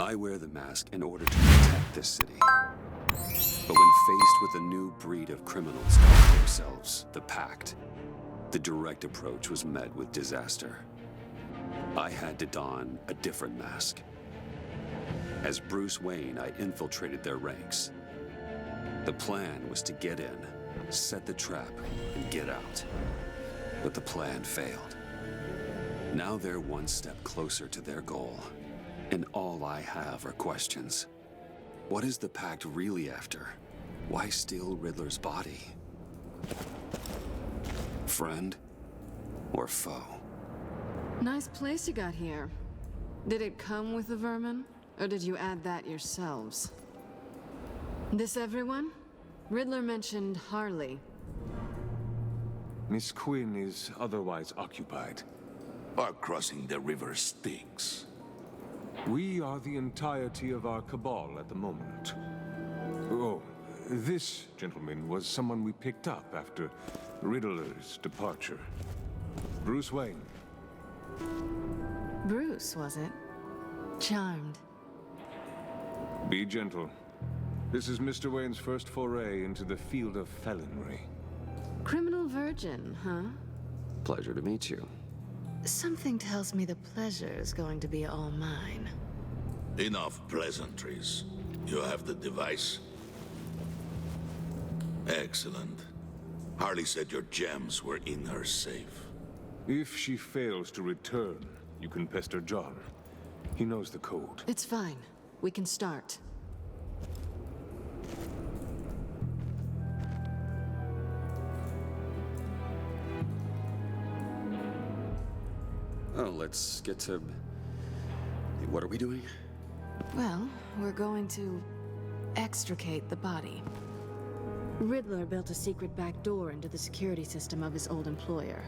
I wear the mask in order to protect this city. But when faced with a new breed of criminals calling themselves the Pact, the direct approach was met with disaster. I had to don a different mask. As Bruce Wayne, I infiltrated their ranks. The plan was to get in, set the trap, and get out. But the plan failed. Now they're one step closer to their goal, and all I have are questions. What is the Pact really after? Why steal Riddler's body? Friend or foe? Nice place you got here. Did it come with the vermin, or did you add that yourselves? This everyone? Riddler mentioned Harley. Miss Quinn is otherwise occupied. Our crossing the river Styx. We are the entirety of our cabal at the moment. Oh, this gentleman was someone we picked up after Riddler's departure. Bruce Wayne. Bruce, was it? Charmed. Be gentle. This is Mr. Wayne's first foray into the field of felonry. Criminal virgin, huh? Pleasure to meet you. Something tells me the pleasure is going to be all mine. Enough pleasantries. You have the device? Excellent. Harley said your gems were in her safe. If she fails to return, you can pester John. He knows the code. It's fine. We can start. Oh, let's get to... What are we doing? Well, we're going to extricate the body. Riddler built a secret back door into the security system of his old employer.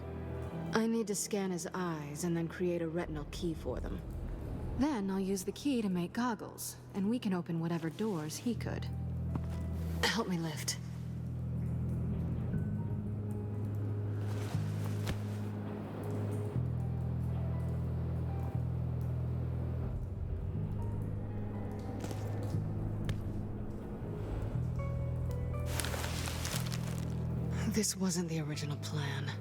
I need to scan his eyes and then create a retinal key for them. Then I'll use the key to make goggles, and we can open whatever doors he could. Help me lift. This wasn't the original plan.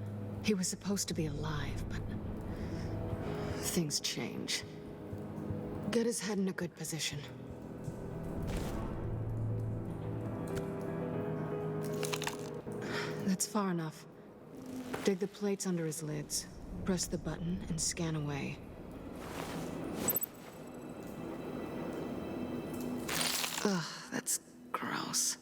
He was supposed to be alive, but things change. Get his head in a good position. That's far enough. Dig the plates under his lids, press the button, and scan away. Ugh, that's gross.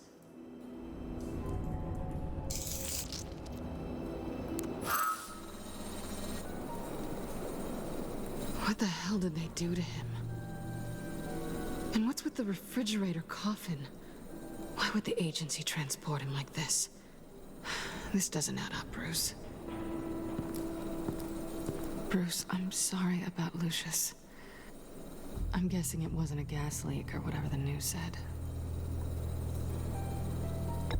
What the hell did they do to him? And what's with the refrigerator coffin? Why would the agency transport him like this? This doesn't add up, Bruce. Bruce, I'm sorry about Lucius. I'm guessing it wasn't a gas leak or whatever the news said.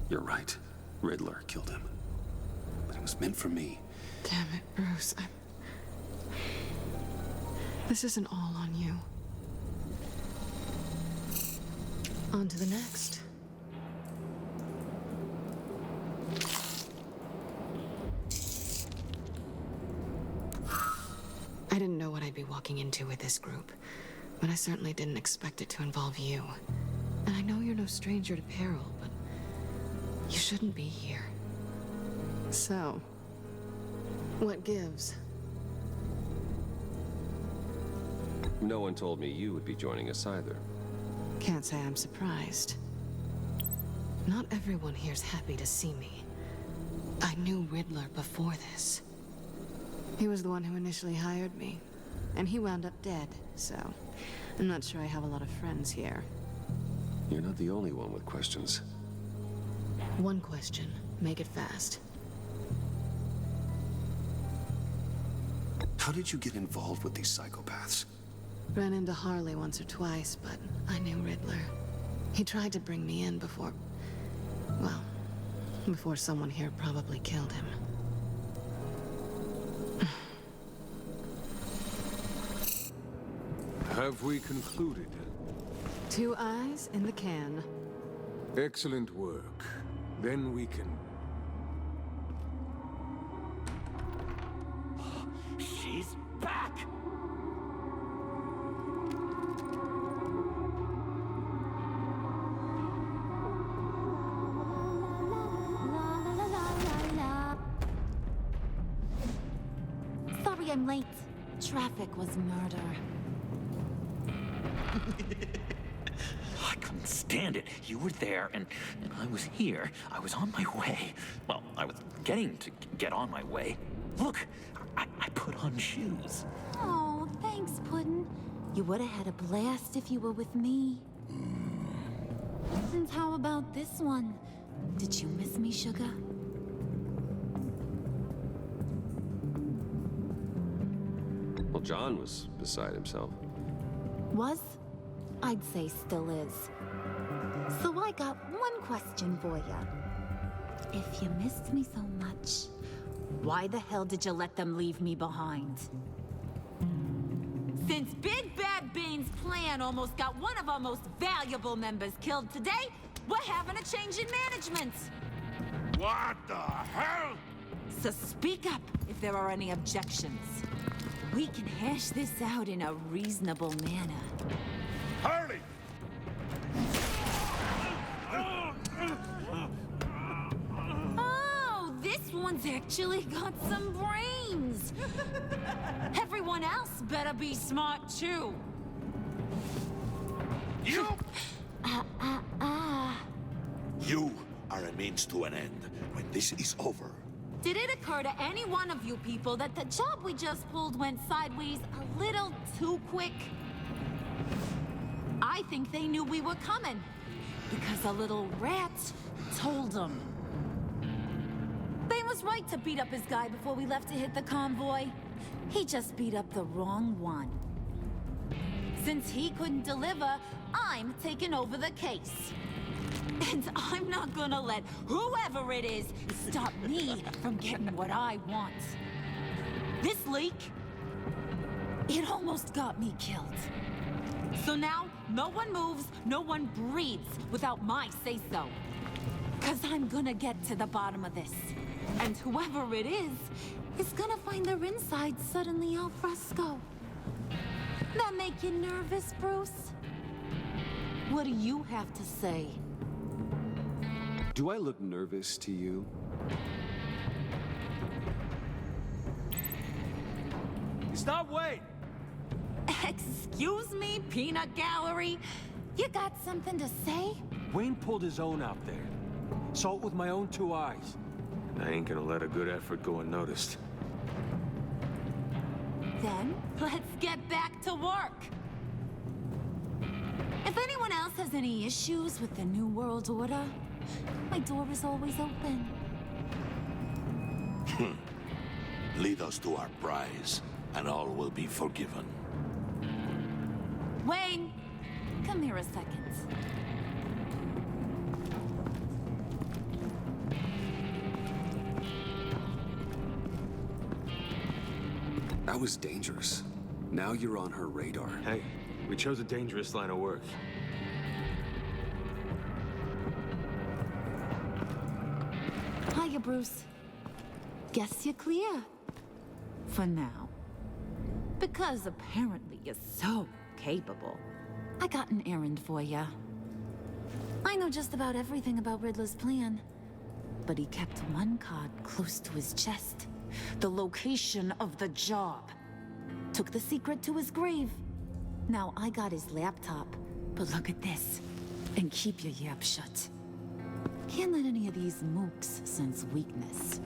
You're right. Riddler killed him. But it was meant for me. Damn it, Bruce. This isn't all on you. On to the next. I didn't know what I'd be walking into with this group, but I certainly didn't expect it to involve you. And I know you're no stranger to peril, but you shouldn't be here. So, what gives? No one told me you would be joining us either. Can't say I'm surprised. Not everyone here's happy to see me. I knew Riddler before this. He was the one who initially hired me, and he wound up dead, so I'm not sure I have a lot of friends here. You're not the only one with questions. One question. Make it fast. How did you get involved with these psychopaths? Ran into Harley once or twice, but I knew Riddler. He tried to bring me in before... well, before someone here probably killed him. Have we concluded? 2 eyes in the can. Excellent work. Then we can... She's back! Sorry I'm late. Traffic was murder. I couldn't stand it. You were there, and I was here. I was on my way. Well, I was getting to get on my way. Look, I put on shoes. Oh, thanks, Puddin'. You would have had a blast if you were with me. And how about this one? Did you miss me, sugar? Well, John was beside himself. Was? I'd say still is. So I got one question for ya. If you missed me so much, why the hell did you let them leave me behind? Since Big Bad Bane's plan almost got one of our most valuable members killed today, we're having a change in management. What the hell? So speak up if there are any objections. We can hash this out in a reasonable manner. Harley! Oh, this one's actually got some brains. Everyone else better be smart too. You! You are a means to an end. When this is over, Did it occur to any one of you people that the job we just pulled went sideways a little too quick? I think they knew we were coming, because a little rat told them. Bane was right to beat up his guy before we left to hit the convoy. He just beat up the wrong one. Since he couldn't deliver, I'm taking over the case. And I'm not gonna let whoever it is stop me from getting what I want. This leak, it almost got me killed. So now, no one moves, no one breathes without my say-so. 'Cause I'm gonna get to the bottom of this. And whoever it is gonna find their inside suddenly al fresco. That make you nervous, Bruce? What do you have to say? Do I look nervous to you? Stop, wait! Excuse me, peanut gallery? You got something to say? Wayne pulled his own out there. Saw it with my own 2 eyes. I ain't gonna let a good effort go unnoticed. Then, let's get back to work. If anyone else has any issues with the New World Order, my door is always open. lead us to our prize, and all will be forgiven. Wayne, come here a second. That was dangerous. Now you're on her radar. Hey, we chose a dangerous line of work. Hiya, Bruce. Guess you're clear. For now. Because apparently you're so capable. I got an errand for ya. I know just about everything about Riddler's plan. But he kept one card close to his chest. The location of the job. Took the secret to his grave. Now I got his laptop. But look at this. And keep your yap shut. Can't let any of these mooks sense weakness.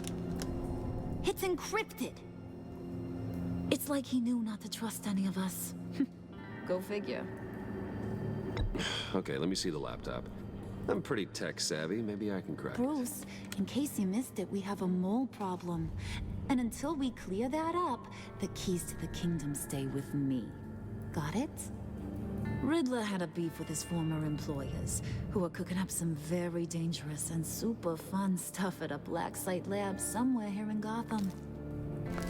It's encrypted. It's like he knew not to trust any of us. Go figure. Okay, let me see the laptop. I'm pretty tech savvy. Maybe I can crack it. Bruce, in case you missed it, we have a mole problem. And until we clear that up, the keys to the kingdom stay with me. Got it? Riddler had a beef with his former employers, who are cooking up some very dangerous and super fun stuff at a black site lab somewhere here in Gotham.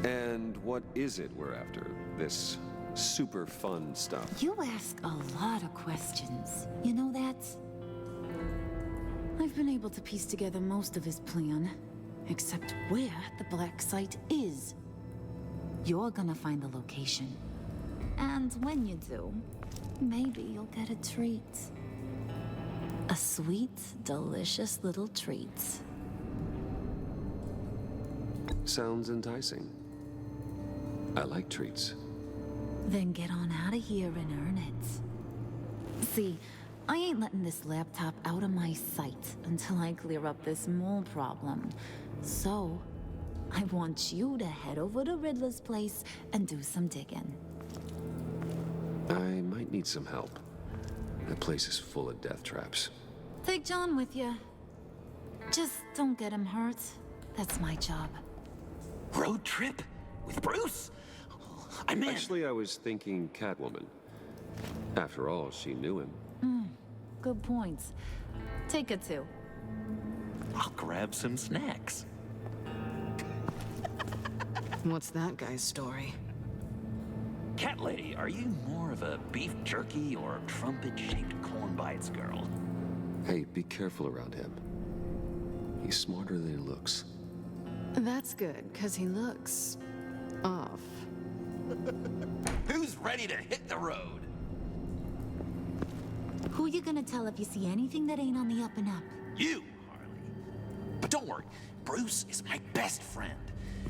And what is it we're after? This super fun stuff. You ask a lot of questions. You know that? I've been able to piece together most of his plan, except where the black site is. You're gonna find the location. And when you do, maybe you'll get a treat. A sweet, delicious little treat. Sounds enticing. I like treats. Then get on out of here and earn it. See, I ain't letting this laptop out of my sight until I clear up this mole problem. So, I want you to head over to Riddler's place and do some digging. I might need some help. That place is full of death traps. Take John with you. Just don't get him hurt. That's my job. Road trip? With Bruce? I'm in. Actually, I was thinking Catwoman. After all, she knew him. Good points. Take it too. I'll grab some snacks. What's that guy's story? Cat lady, are you more of a beef jerky or trumpet-shaped corn bites girl? Hey, be careful around him. He's smarter than he looks. That's good, because he looks off. Who's ready to hit the road? Who you gonna tell if you see anything that ain't on the up and up? You, Harley. But don't worry, Bruce is my best friend.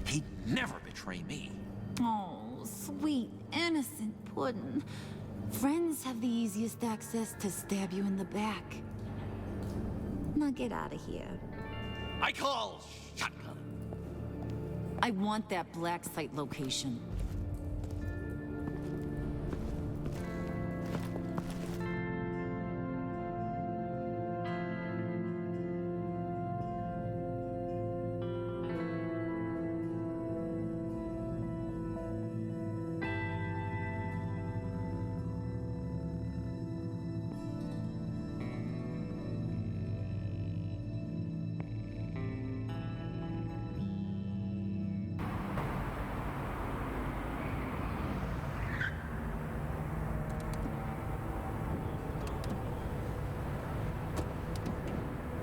He'd never betray me. Oh, sweet, innocent puddin'. Friends have the easiest access to stab you in the back. Now get out of here. I call shotgun. I want that black site location.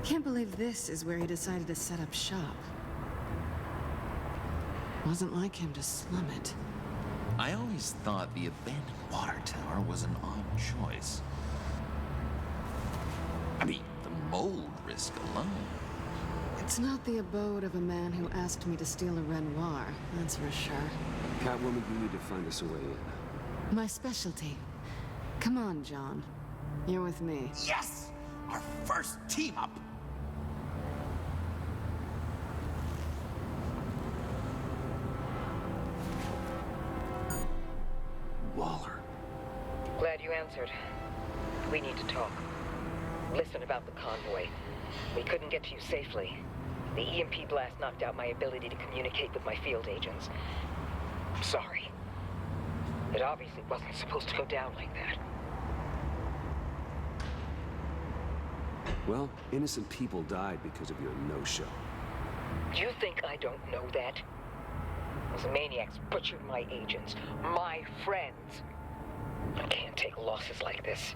Can't believe this is where he decided to set up shop. Wasn't like him to slum it. I always thought the abandoned water tower was an odd choice. I mean, the mold risk alone. It's not the abode of a man who asked me to steal a Renoir, that's for sure. Catwoman, you need to find us a way in. My specialty. Come on, John. You're with me. Yes! Our first team up! Waller. Glad you answered. We need to talk. Listen about the convoy. We couldn't get to you safely. The EMP blast knocked out my ability to communicate with my field agents. Sorry. It obviously wasn't supposed to go down like that. Well, innocent people died because of your no-show. You think I don't know that? Those maniacs butchered my agents, my friends. I can't take losses like this.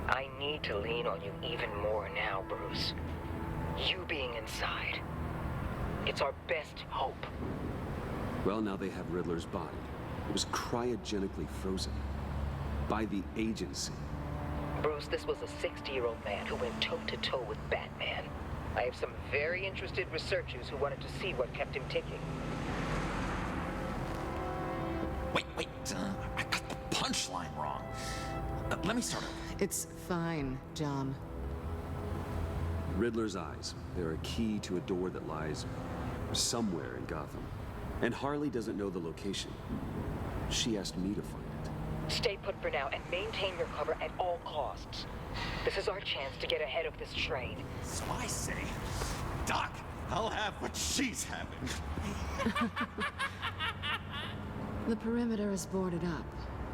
I need to lean on you even more now, Bruce. You being inside. It's our best hope. Well, now they have Riddler's body. It was cryogenically frozen. By the agency. Bruce, this was a 60-year-old man who went toe-to-toe with Batman. I have some very interested researchers who wanted to see what kept him ticking. Wait, I got the punchline wrong. Let me start over. It's fine, John. Riddler's eyes. They're a key to a door that lies somewhere in Gotham. And Harley doesn't know the location. She asked me to find it. Stay put for now and maintain your cover at all costs. This is our chance to get ahead of this train. So I say, Doc, I'll have what she's having. The perimeter is boarded up,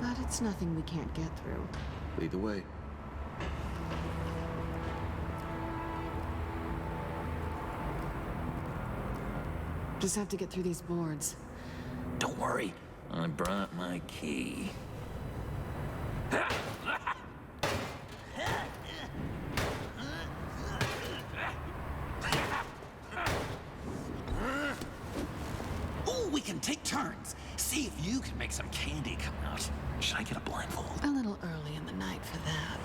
but it's nothing we can't get through. Lead the way. Just have to get through these boards. Don't worry, I brought my key. Ooh, we can take turns. See if you can make some candy come out. Should I get a blindfold? A little early in the night for that.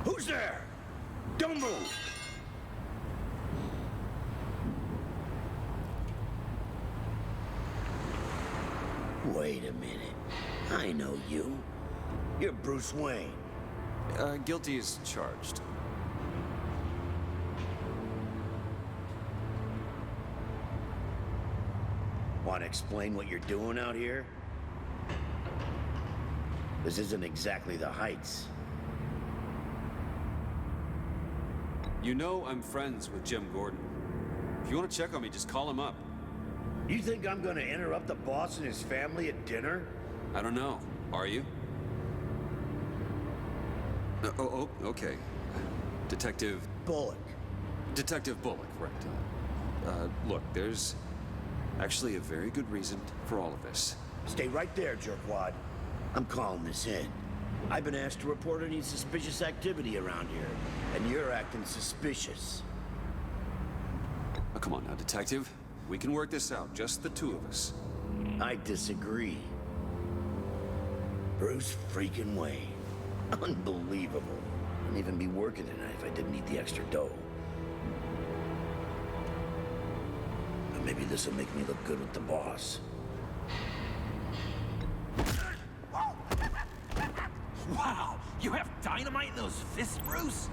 Who's there? Don't move! Wait a minute. I know you. You're Bruce Wayne. Guilty as charged. Want to explain what you're doing out here? This isn't exactly the Heights. You know I'm friends with Jim Gordon. If you want to check on me, just call him up. You think I'm gonna interrupt the boss and his family at dinner? I don't know. Are you? Okay. Detective Bullock. Detective Bullock, right. Look, there's actually a very good reason for all of this. Stay right there, jerkwad. I'm calling this in. I've been asked to report any suspicious activity around here, and you're acting suspicious. Oh, come on now, Detective. We can work this out, just the two of us. I disagree. Bruce freaking Wayne. Unbelievable. Wouldn't even be working tonight if I didn't need the extra dough. But maybe this'll make me look good with the boss. Wow, you have dynamite in those fists, Bruce?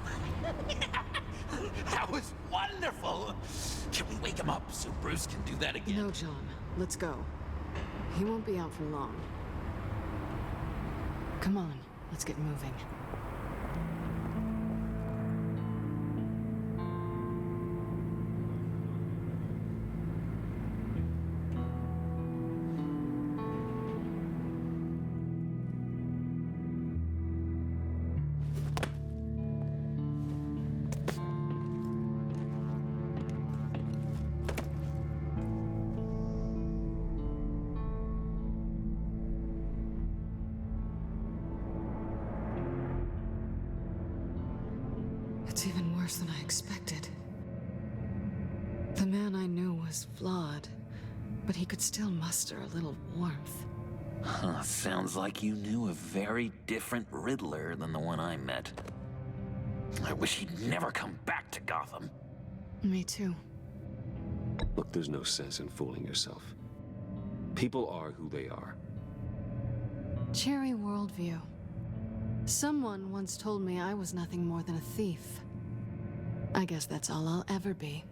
That was wonderful. Can we wake him up so Bruce can do that again? No, John. Let's go. He won't be out for long. Come on, let's get moving. It's even worse than I expected. The man I knew was flawed, but he could still muster a little warmth. Huh, sounds like you knew a very different Riddler than the one I met. I wish he'd never come back to Gotham. Me too. Look, there's no sense in fooling yourself. People are who they are. Cherry worldview. Someone once told me I was nothing more than a thief. I guess that's all I'll ever be.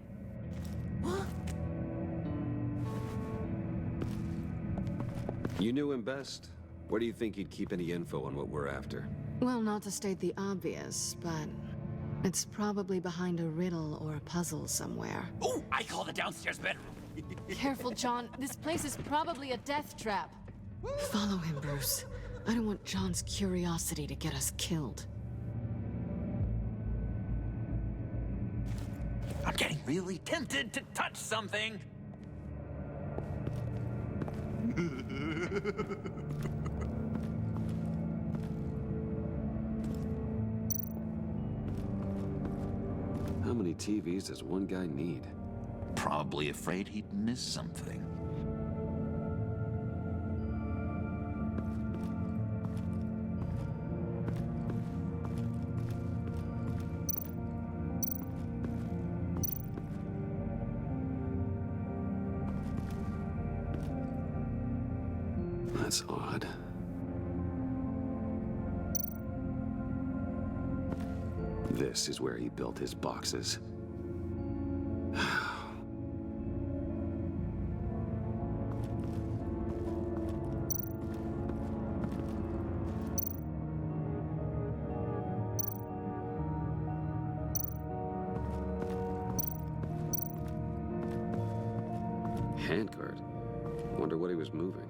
You knew him best. Where do you think he'd keep any info on what we're after? Well, not to state the obvious, but it's probably behind a riddle or a puzzle somewhere. Oh, I call the downstairs bedroom. Careful, John. This place is probably a death trap. Follow him, Bruce. I don't want John's curiosity to get us killed. I'm getting really tempted to touch something. How many TVs does one guy need? Probably afraid he'd miss something. That's odd. This is where he built his boxes. Handguard. Wonder what he was moving.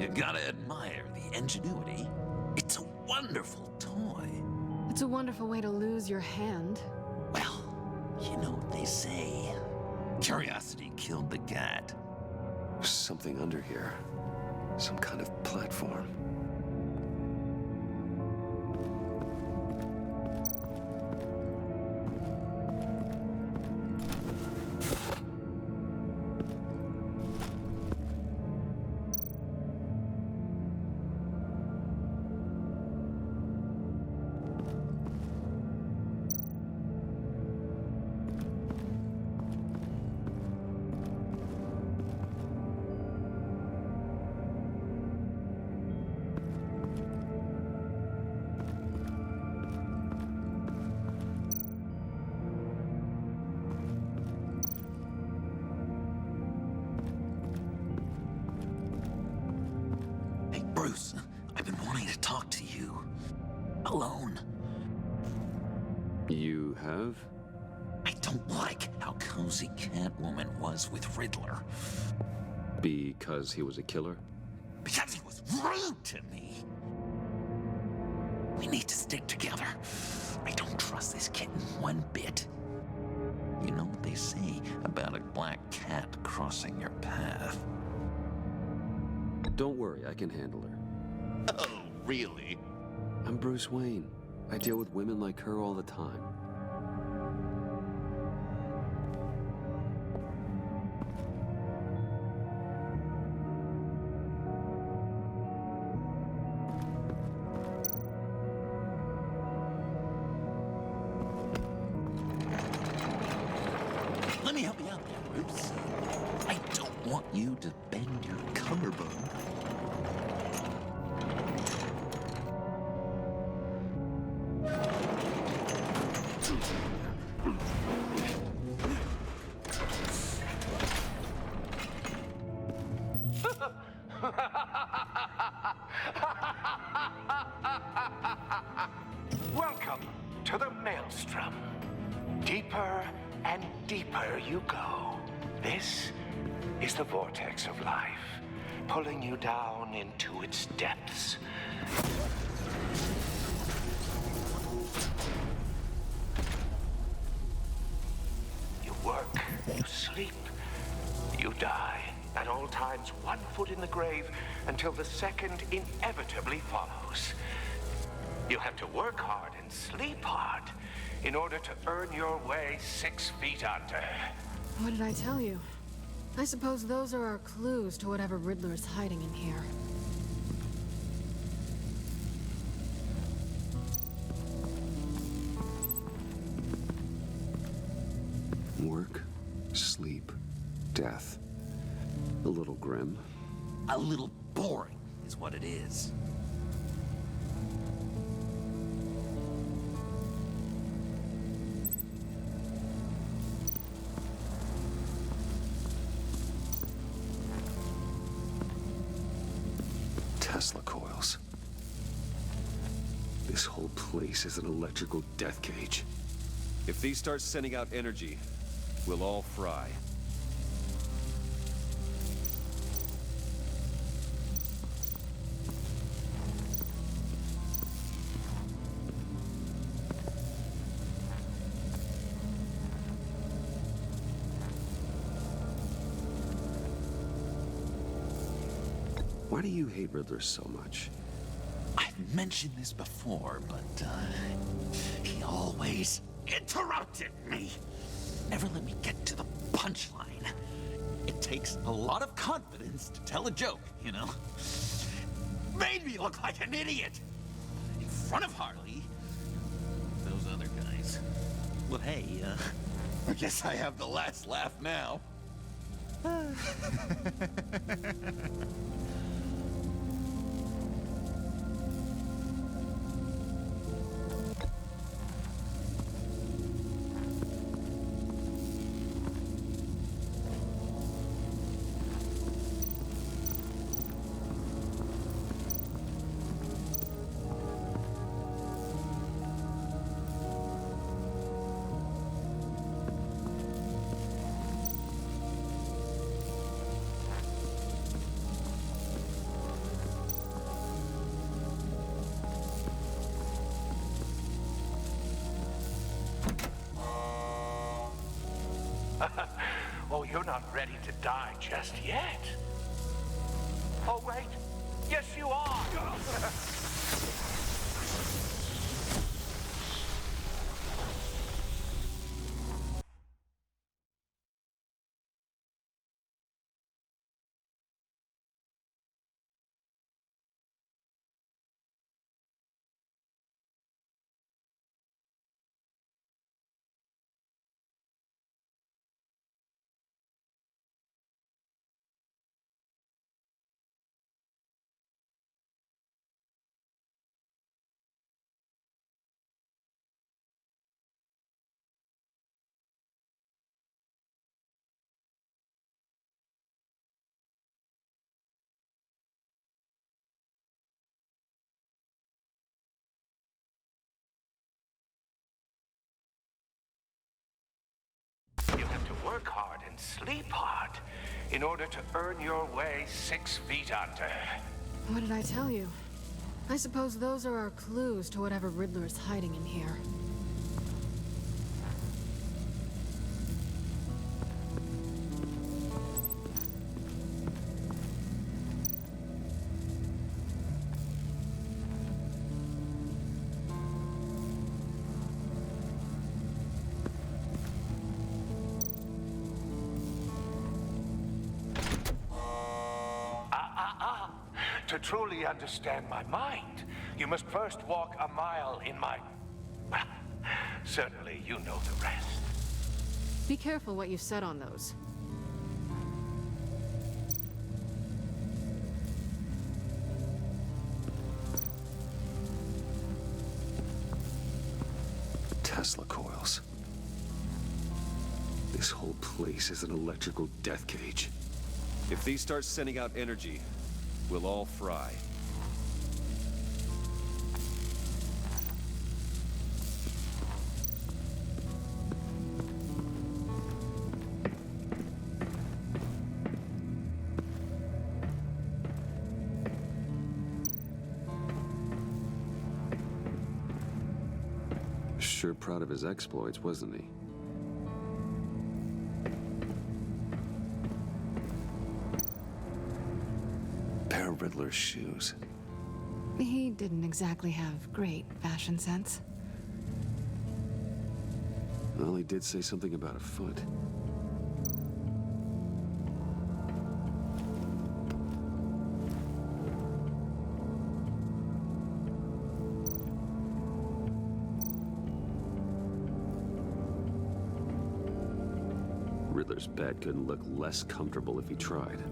You gotta admire the ingenuity. It's a wonderful toy. It's a wonderful way to lose your hand. Well, you know what they say. Curiosity killed the cat. There's something under here. Some kind of platform. Bruce, I've been wanting to talk to you. Alone. You have? I don't like how cozy Catwoman was with Riddler. Because he was a killer? Because he was rude to me. We need to stick together. I don't trust this kitten one bit. You know what they say about a black cat crossing your path? Don't worry, I can handle her. Oh, really? I'm Bruce Wayne. I deal with women like her all the time. Let me help you out there, Bruce. I don't want you to bend your collarbone. Welcome to the Maelstrom. Deeper and deeper you go. This is the vortex of life, pulling you down into its depths. You work, you sleep, you die. At all times, one foot in the grave until the second inevitably follows. You have to work hard and sleep hard in order to earn your way 6 feet under. What did I tell you? I suppose those are our clues to whatever Riddler is hiding in here. Work, sleep, death. A little grim. A little boring is what it is. Tesla coils. This whole place is an electrical death cage. If these start sending out energy, we'll all fry. Why do you hate Riddler so much? I've mentioned this before, but he always interrupted me. Never let me get to the punchline. It takes a lot of confidence to tell a joke, you know? Made me look like an idiot. In front of Harley. Those other guys. Well, hey, I guess I have the last laugh now. Oh, you're not ready to die just yet. Oh, wait. Yes, you are. You have to work hard and sleep hard in order to earn your way 6 feet under. What did I tell you? I suppose those are our clues to whatever Riddler is hiding in here. To truly understand my mind, you must first walk a mile in my... Well, certainly you know the rest. Be careful what you said on those. Tesla coils. This whole place is an electrical death cage. If these start sending out energy, we'll all fry. Sure proud of his exploits, wasn't he? Pair of Riddler's shoes. He didn't exactly have great fashion sense. Well, he did say something about a foot. Riddler's bed couldn't look less comfortable if he tried.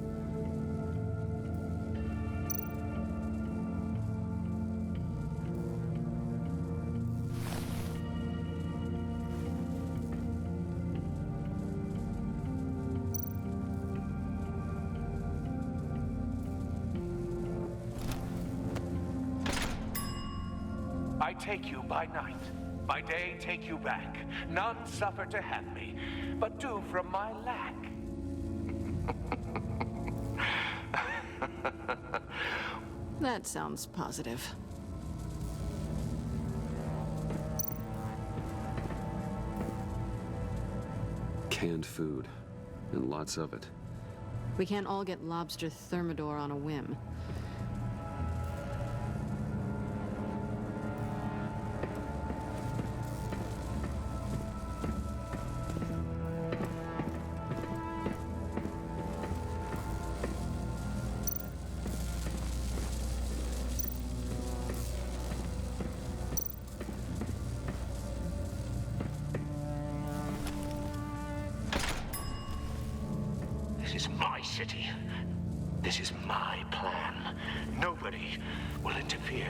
I take you by night. By day, take you back. None suffer to have me, but do from my lack. That sounds positive. Canned food, and lots of it. We can't all get lobster thermidor on a whim. This is my city. This is my plan. Nobody will interfere.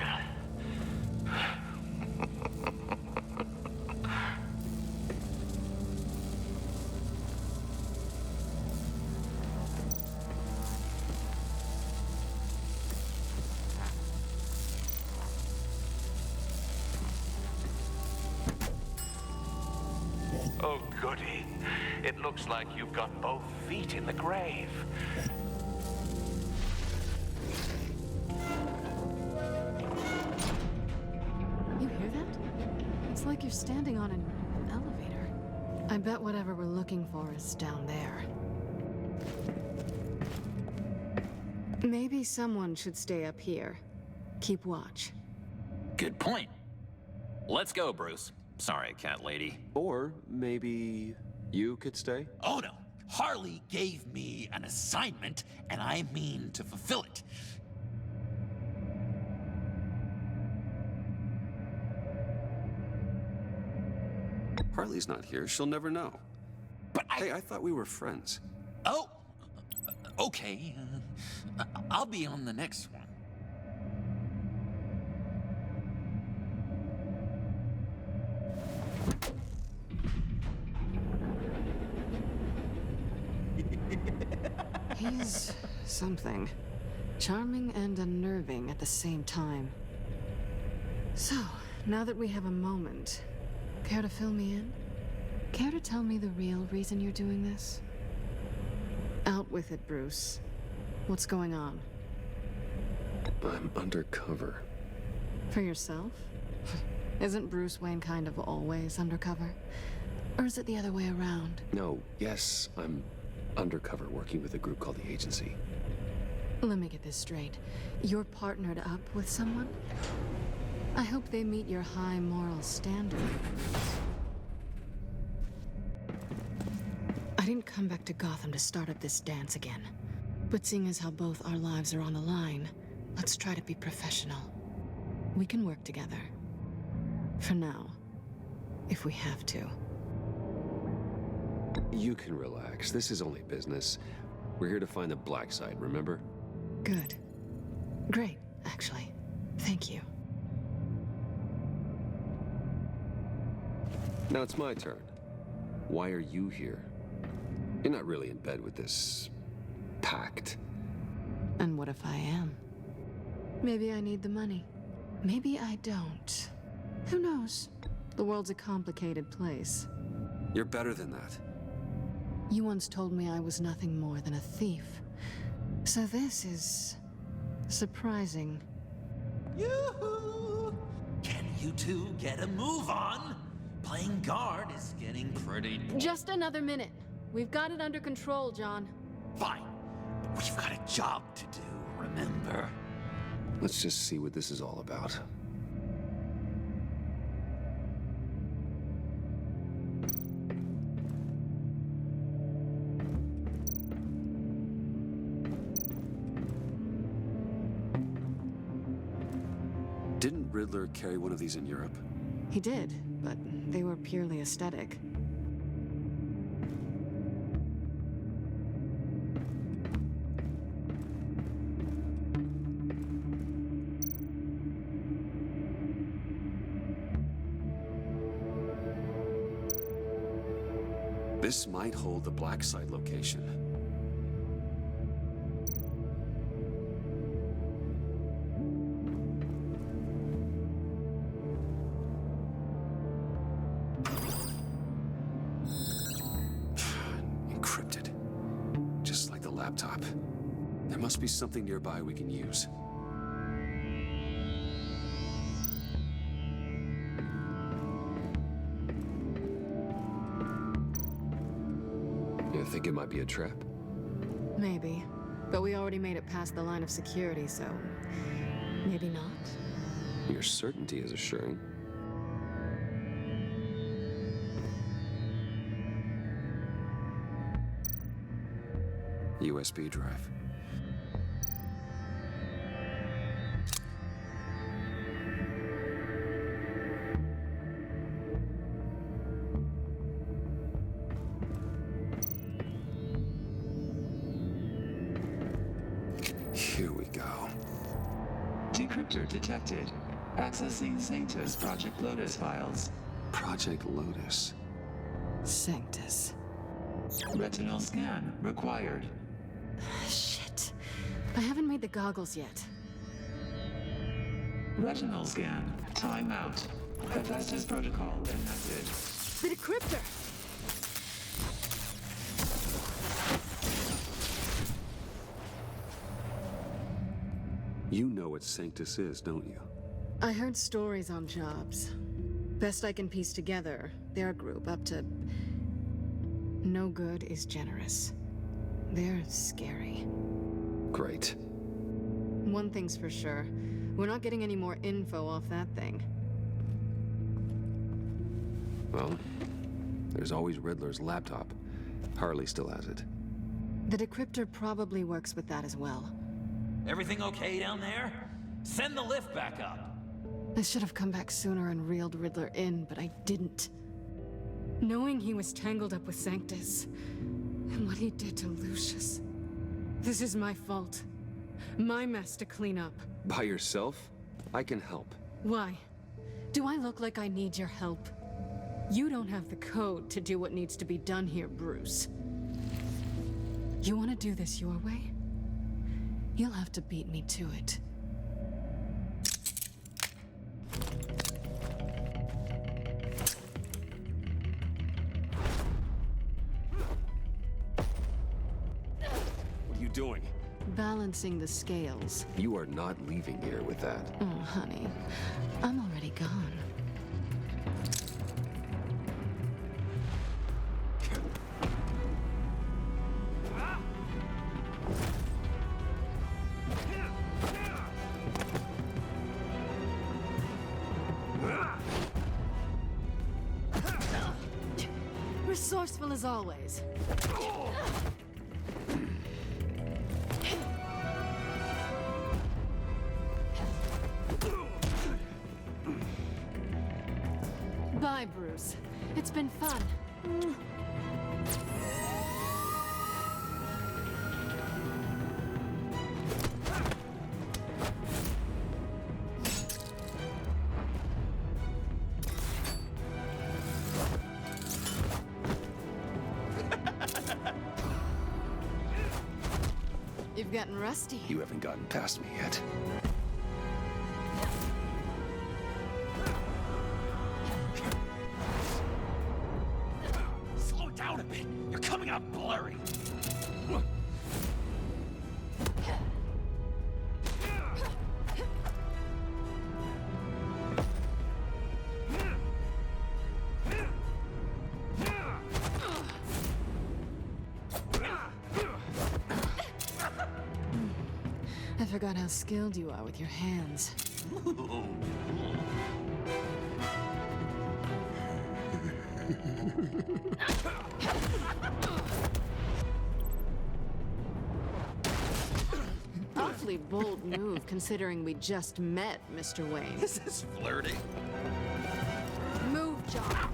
Oh, goody. It looks like you've got both feet in the grave. You hear that? It's like you're standing on an elevator. I bet whatever we're looking for is down there. Maybe someone should stay up here. Keep watch. Good point. Let's go, Bruce. Sorry, cat lady. Or maybe you could stay? Oh no. Harley gave me an assignment, and I mean to fulfill it. Harley's not here. She'll never know. But Hey, I thought we were friends. Oh, okay. I'll be on the next one. He's something. Charming and unnerving at the same time. So, now that we have a moment, care to fill me in? Care to tell me the real reason you're doing this? Out with it, Bruce. What's going on? I'm undercover. For yourself? Isn't Bruce Wayne kind of always undercover? Or is it the other way around? No, yes, I'm undercover working with a group called the Agency. Let me get this straight. You're partnered up with someone? I hope they meet your high moral standards. I didn't come back to Gotham to start up this dance again. But seeing as how both our lives are on the line, let's try to be professional. We can work together. For now. If we have to. You can relax. This is only business. We're here to find the black side, remember? Good. Great, actually. Thank you. Now it's my turn. Why are you here? You're not really in bed with this pact. And what if I am? Maybe I need the money. Maybe I don't. Who knows? The world's a complicated place. You're better than that. You once told me I was nothing more than a thief. So this is surprising. Yoo-hoo! Can you two get a move on? Playing guard is getting pretty... Just another minute. We've got it under control, John. Fine. But we've got a job to do, remember? Let's just see what this is all about. Didn't Riddler carry one of these in Europe? He did, but they were purely aesthetic. This might hold the black site location. Encrypted. Just like the laptop. There must be something nearby we can use. You think it might be a trap? Maybe. But we already made it past the line of security, so... maybe not? Your certainty is assuring. USB drive. Here we go. Decryptor detected. Accessing Sanctus Project Lotus files. Project Lotus. Sanctus. Retinal scan required. Shit. I haven't made the goggles yet. Retinal scan. Timeout. Hephaestus protocol enacted. The decryptor! You know what Sanctus is, don't you? I heard stories on jobs. Best I can piece together, they're a group up to no good is generous. They're scary. Great. One thing's for sure. We're not getting any more info off that thing. Well, there's always Riddler's laptop. Harley still has it. The decryptor probably works with that as well. Everything okay down there? Send the lift back up. I should have come back sooner and reeled Riddler in, but I didn't. Knowing he was tangled up with Sanctus, and what he did to Lucius. This is my fault. My mess to clean up. By yourself? I can help. Why? Do I look like I need your help? You don't have the code to do what needs to be done here, Bruce. You want to do this your way? You'll have to beat me to it. What are you doing? Balancing the scales. You are not leaving here with that. Oh, honey. I'm already gone. Resourceful as always. Bye, Bruce. It's been fun. You've gotten rusty. You haven't gotten past me yet. Slow down a bit. You're coming out blurry. I forgot how skilled you are with your hands. Awfully bold move, considering we just met, Mr. Wayne. This is flirty. Move, John.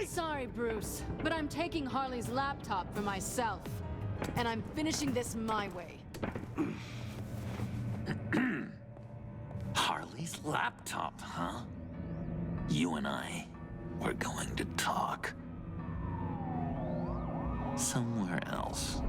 Sorry, Bruce, but I'm taking Harley's laptop for myself. And I'm finishing this my way. Harley's laptop, huh? You and I, we're going to talk. Somewhere else.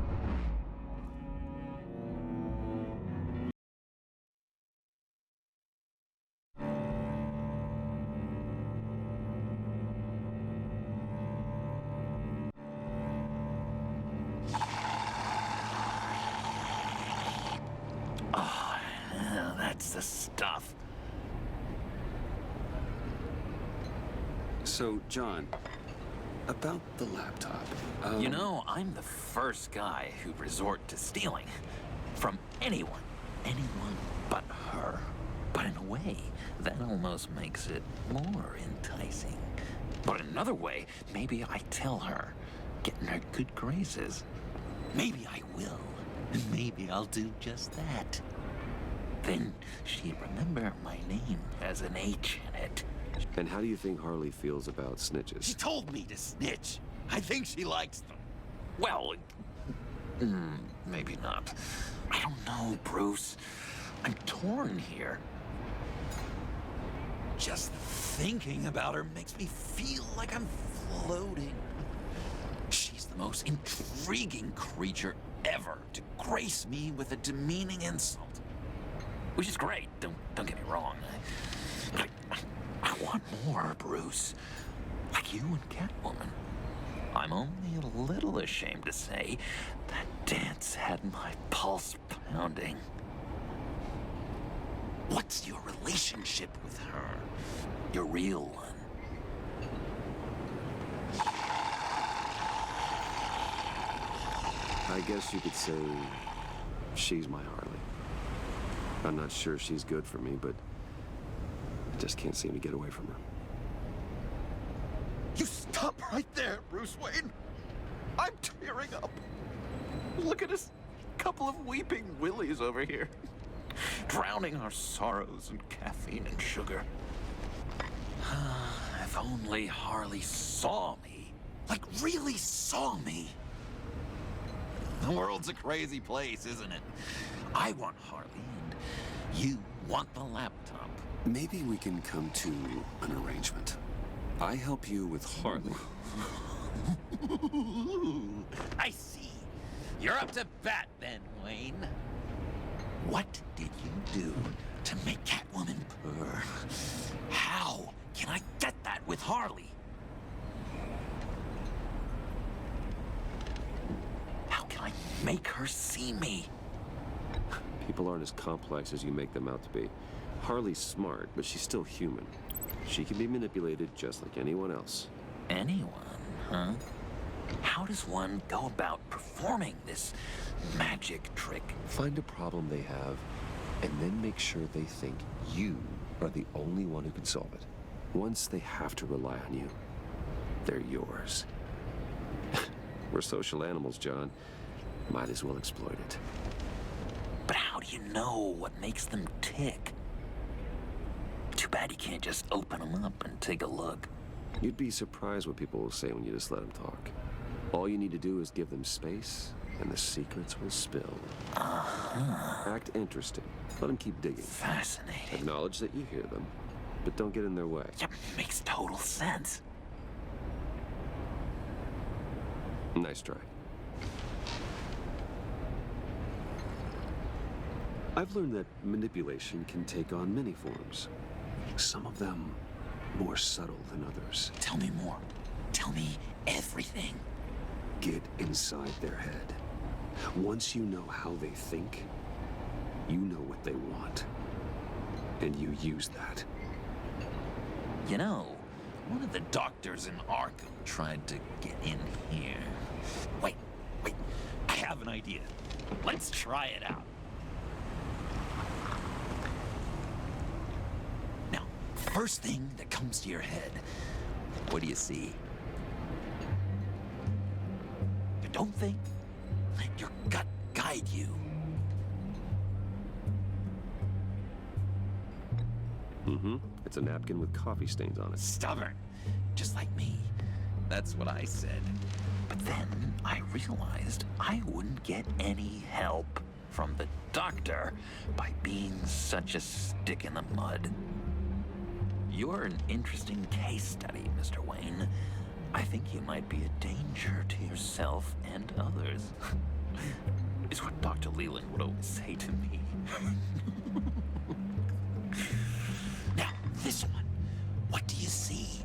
The stuff. So, John, about the laptop. You know, I'm the first guy who'd resort to stealing. From anyone. Anyone but her. But in a way, that almost makes it more enticing. But in another way, maybe I tell her, get in her good graces. Maybe I will. And maybe I'll do just that. Then she'd remember my name has an H in it. And how do you think Harley feels about snitches? She told me to snitch. I think she likes them. Well, maybe not. I don't know, Bruce. I'm torn here. Just thinking about her makes me feel like I'm floating. She's the most intriguing creature ever to grace me with a demeaning insult. Which is great, don't get me wrong. I want more, Bruce. Like you and Catwoman. I'm only a little ashamed to say that dance had my pulse pounding. What's your relationship with her? Your real one? I guess you could say she's my Harley. I'm not sure she's good for me, but I just can't seem to get away from her. You stop right there, Bruce Wayne. I'm tearing up. Look at us, couple of weeping willies over here. Drowning our sorrows in caffeine and sugar. If only Harley saw me. Like, really saw me. The world's a crazy place, isn't it? I want Harley, and you want the laptop. Maybe we can come to an arrangement. I help you with Harley. I see. You're up to bat then, Wayne. What did you do to make Catwoman purr? How can I get that with Harley? How can I make her see me? People aren't as complex as you make them out to be. Harley's smart, but she's still human. She can be manipulated just like anyone else. Anyone, huh? How does one go about performing this magic trick? Find a problem they have, and then make sure they think you are the only one who can solve it. Once they have to rely on you, they're yours. We're social animals, John. Might as well exploit it. But how do you know what makes them tick? Too bad you can't just open them up and take a look. You'd be surprised what people will say when you just let them talk. All you need to do is give them space, and the secrets will spill. Act interesting. Let them keep digging. Fascinating. Acknowledge that you hear them, but don't get in their way. Yeah, makes total sense. Nice try. I've learned that manipulation can take on many forms. Some of them more subtle than others. Tell me more. Tell me everything. Get inside their head. Once you know how they think, you know what they want. And you use that. You know, one of the doctors in Arkham tried to get in here. Wait. I have an idea. Let's try it out. Now, first thing that comes to your head, what do you see? But don't think. Let your gut guide you. It's a napkin with coffee stains on it. Stubborn. Just like me. That's what I said. But then I realized I wouldn't get any help from the doctor by being such a stick in the mud. You're an interesting case study, Mr. Wayne. I think you might be a danger to yourself and others. Is what Dr. Leland would always say to me. Now, this one. What do you see?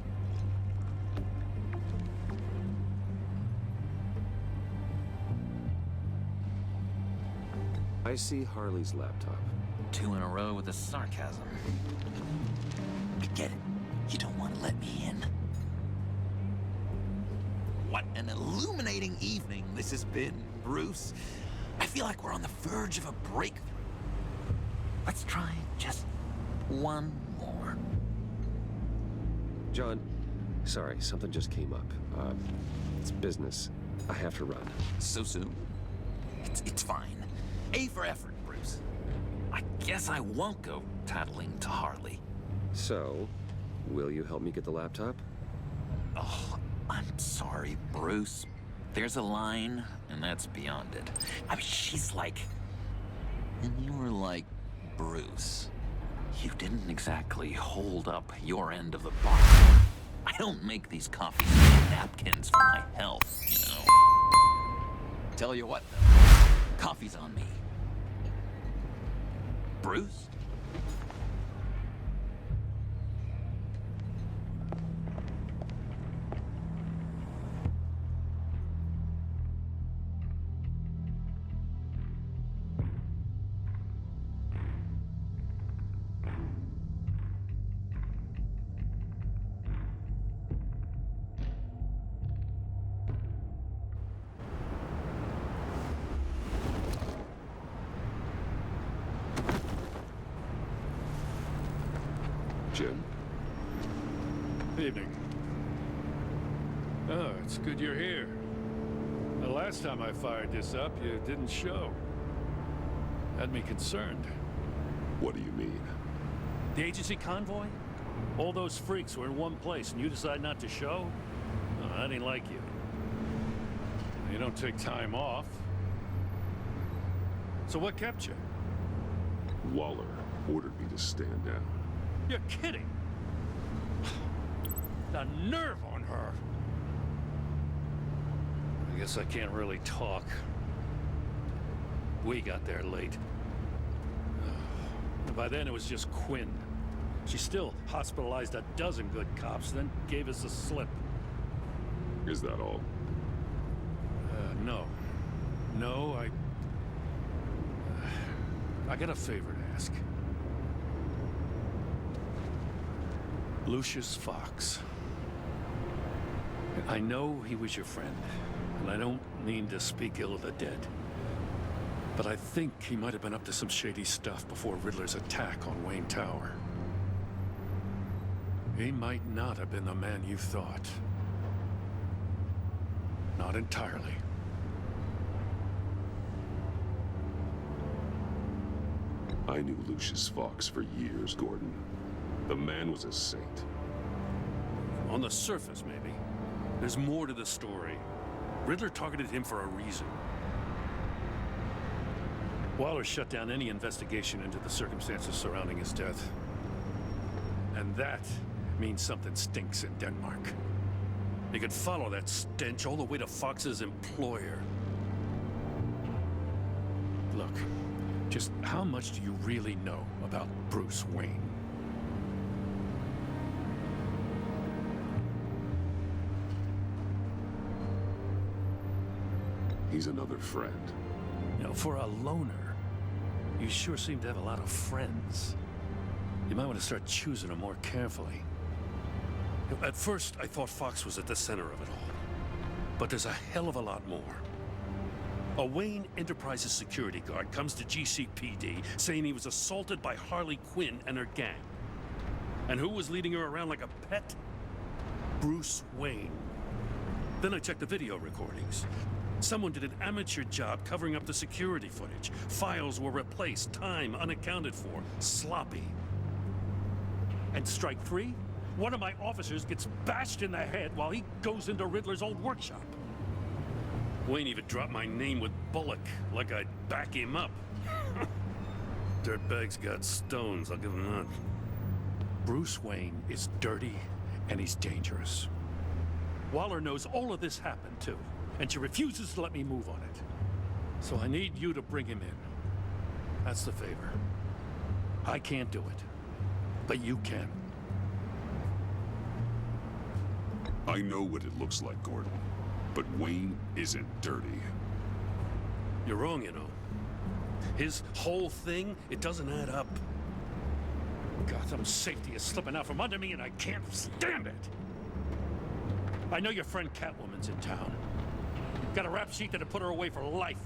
I see Harley's laptop. 2 in a row with the sarcasm. I get it. You don't want to let me in. What an illuminating evening this has been, Bruce. I feel like we're on the verge of a breakthrough. Let's try just one more. John, sorry, something just came up. It's business. I have to run. So soon? It's fine. A for effort, Bruce. I guess I won't go tattling to Harley. So, will you help me get the laptop? Oh, I'm sorry, Bruce. There's a line, and that's beyond it. I mean, she's like... And you were like Bruce. you didn't exactly hold up your end of the bargain. I don't make these coffee napkins for my health, you know. Tell you what, though, coffee's on me. Bruce? Jim? Evening. Oh, it's good you're here. The last time I fired this up, you didn't show. Had me concerned. What do you mean? The agency convoy? All those freaks were in one place and you decide not to show? Oh, I didn't like you. You don't take time off. So what kept you? Waller ordered me to stand down. You're kidding! The nerve on her! I guess I can't really talk. We got there late. By then it was just Quinn. She still hospitalized a dozen good cops, then gave us the slip. Is that all? No. No, I got a favor to ask. Lucius Fox. I know he was your friend, and I don't mean to speak ill of the dead. But I think he might have been up to some shady stuff before Riddler's attack on Wayne Tower. He might not have been the man you thought. Not entirely. I knew Lucius Fox for years, Gordon. The man was a saint. On the surface, maybe. There's more to the story. Riddler targeted him for a reason. Waller shut down any investigation into the circumstances surrounding his death. And that means something stinks in Denmark. You could follow that stench all the way to Fox's employer. Look, just how much do you really know about Bruce Wayne? He's another friend. You know, for a loner, you sure seem to have a lot of friends. You might want to start choosing them more carefully. You know, at first, I thought Fox was at the center of it all. But there's a hell of a lot more. A Wayne Enterprises security guard comes to GCPD saying he was assaulted by Harley Quinn and her gang. And who was leading her around like a pet? Bruce Wayne. Then I checked the video recordings. Someone did an amateur job covering up the security footage. Files were replaced, time unaccounted for, sloppy. And strike three? One of my officers gets bashed in the head while he goes into Riddler's old workshop. Wayne even dropped my name with Bullock, like I'd back him up. Dirtbag's got stones, I'll give him that. Bruce Wayne is dirty and he's dangerous. Waller knows all of this happened too. And she refuses to let me move on it. So I need you to bring him in. That's the favor. I can't do it, but you can. I know what it looks like, Gordon, but Wayne isn't dirty. You're wrong, you know. His whole thing, it doesn't add up. Gotham's safety is slipping out from under me and I can't stand it. I know your friend Catwoman's in town. Got a rap sheet that'd put her away for life.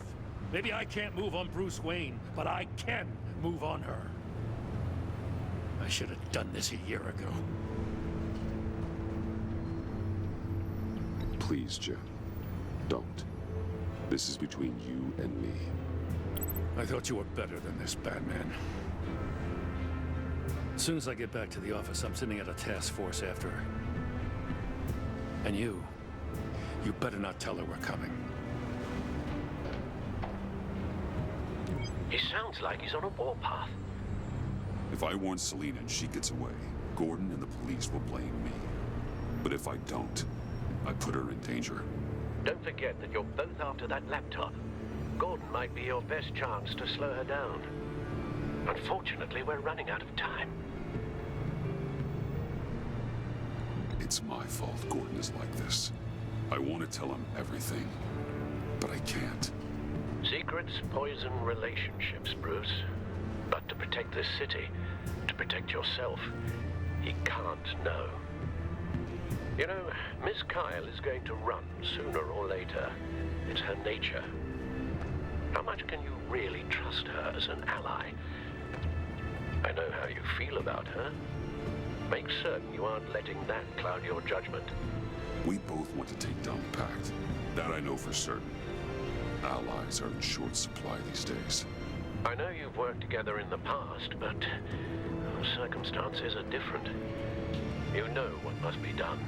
Maybe I can't move on Bruce Wayne, but I can move on her. I should have done this a year ago. Please, Jim. Don't. This is between you and me. I thought you were better than this, Batman. As soon as I get back to the office, I'm sending out a task force after her. And you better not tell her we're coming. He sounds like he's on a warpath. If I warn Selena and she gets away, Gordon and the police will blame me. But if I don't, I put her in danger. Don't forget that you're both after that laptop. Gordon might be your best chance to slow her down. Unfortunately, we're running out of time. It's my fault Gordon is like this. I want to tell him everything, but I can't. Secrets poison relationships, Bruce. But to protect this city, to protect yourself, he can't know. You know, Miss Kyle is going to run sooner or later. It's her nature. How much can you really trust her as an ally? I know how you feel about her. Make certain you aren't letting that cloud your judgment. We both want to take down the Pact. That I know for certain. Allies are in short supply these days. I know you've worked together in the past, but circumstances are different. You know what must be done.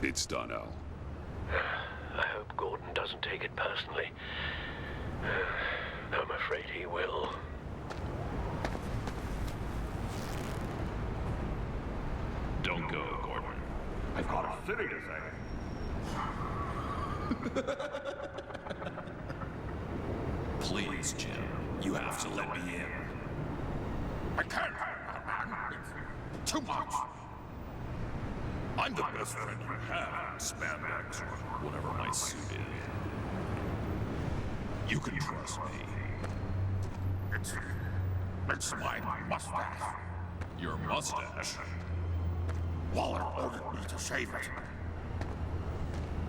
It's done, Al. I hope Gordon doesn't take it personally. I'm afraid he will. Don't go, Gordon. I've got a city to save. Please, Jim. You have to let me in. I can't. It's too much. I'm the best friend you have, spandex, or whatever my suit is. You can trust me. It's my mustache. Your mustache? Waller ordered me to shave it.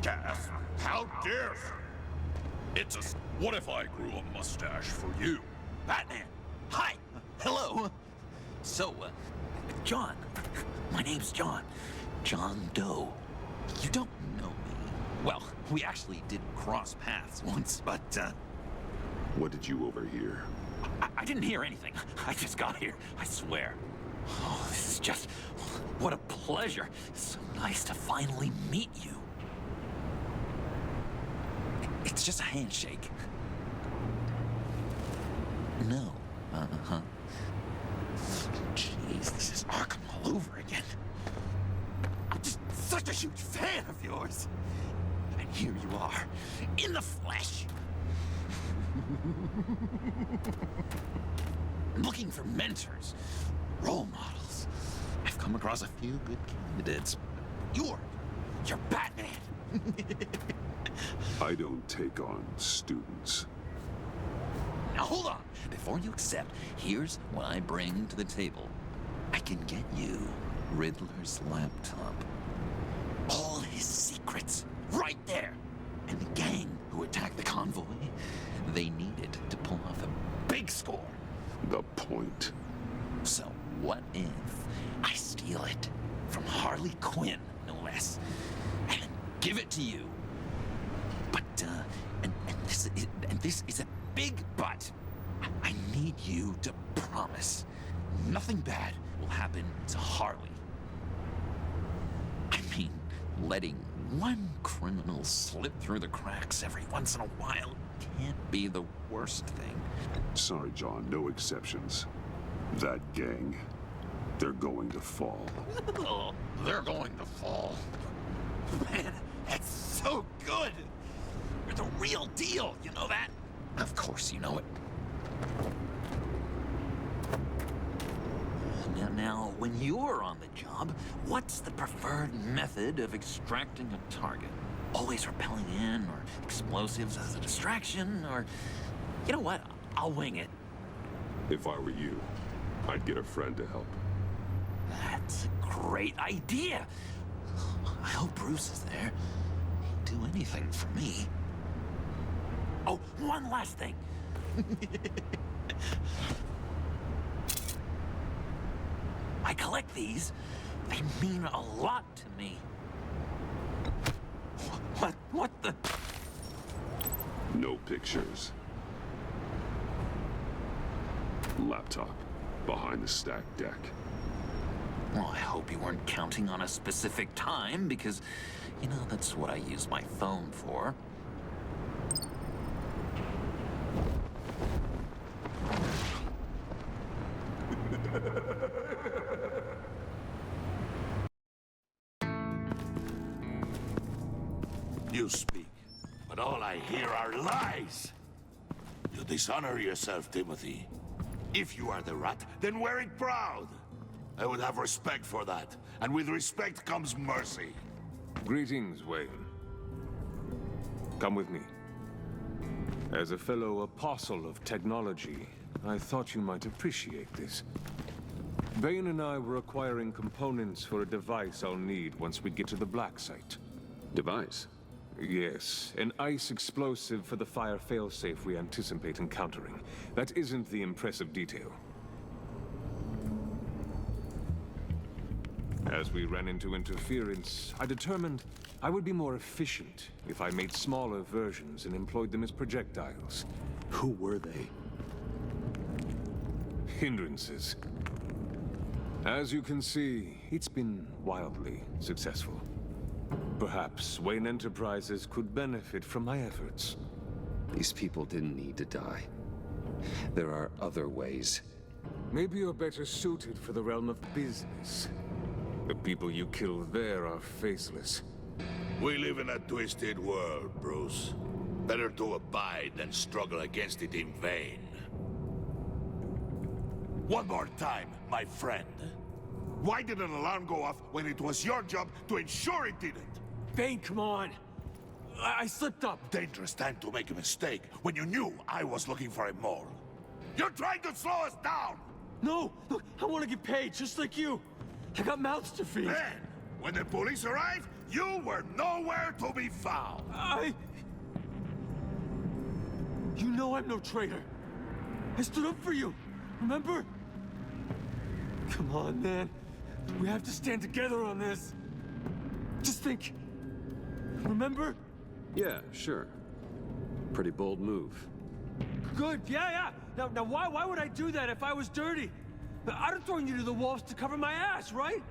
Cass, how dare you? It's a... What if I grew a mustache for you? Batman! Hi! Hello! So, John. My name's John. John Doe. You don't know me. Well, we actually did cross paths once, but, What did you overhear? I didn't hear anything. I just got here, I swear. Oh, this is just... What a pleasure. So nice to finally meet you. It's just a handshake. No. Uh-huh. Jeez, this is Arkham all over again. I'm just such a huge fan of yours. And here you are, in the flesh. Looking for mentors, role models. I've come across a few good candidates. You're Batman. I don't take on students. Now hold on. Before you accept, here's what I bring to the table. I can get you Riddler's laptop. All his secrets, right there. And the gang who attacked the convoy, they needed to pull off a big score. The point. So what if I steal it from Harley Quinn, no less, and give it to you? But, and this is a big but. I need you to promise nothing bad will happen to Harley. I mean, letting one criminal slip through the cracks every once in a while can't be the worst thing. Sorry, John, no exceptions. That gang, they're going to fall. Oh, they're going to fall. Man, that's so good. You're the real deal, you know that? Of course you know it. Now, when you're on the job, what's the preferred method of extracting a target? Always rappelling in, or explosives as a distraction, or... You know what? I'll wing it. If I were you, I'd get a friend to help. That's a great idea. I hope Bruce is there. He'd do anything for me. Oh, one last thing. I collect these They mean a lot to me. What the? No pictures. Laptop behind the stacked deck. Well, I hope you weren't counting on a specific time, because, you know, that's what I use my phone for. You speak, but all I hear are lies. You dishonor yourself, Timothy. If you are the rat, then wear it proud. I would have respect for that, and with respect comes mercy. Greetings, Wayne. Come with me. As a fellow apostle of technology, I thought you might appreciate this. Vane and I were acquiring components for a device I'll need once we get to the Black Site. Device? Yes, an ice explosive for the fire failsafe we anticipate encountering. That isn't the impressive detail. As we ran into interference, I determined I would be more efficient if I made smaller versions and employed them as projectiles. Who were they? Hindrances. As you can see, it's been wildly successful. Perhaps Wayne Enterprises could benefit from my efforts. These people didn't need to die. There are other ways. Maybe you're better suited for the realm of business. The people you kill there are faceless. We live in a twisted world, Bruce. Better to abide than struggle against it in vain. One more time, my friend. Why did an alarm go off when it was your job to ensure it didn't? Vane, come on. I slipped up. Dangerous time to make a mistake when you knew I was looking for a mole. You're trying to slow us down! No! Look, I want to get paid, just like you. I got mouths to feed. Then, when the police arrived, you were nowhere to be found. You know I'm no traitor. I stood up for you, remember? Come on, man. We have to stand together on this. Just think. Remember? Yeah, sure. Pretty bold move. Good, yeah. Now why would I do that if I was dirty? I'd have thrown you to the wolves to cover my ass, right?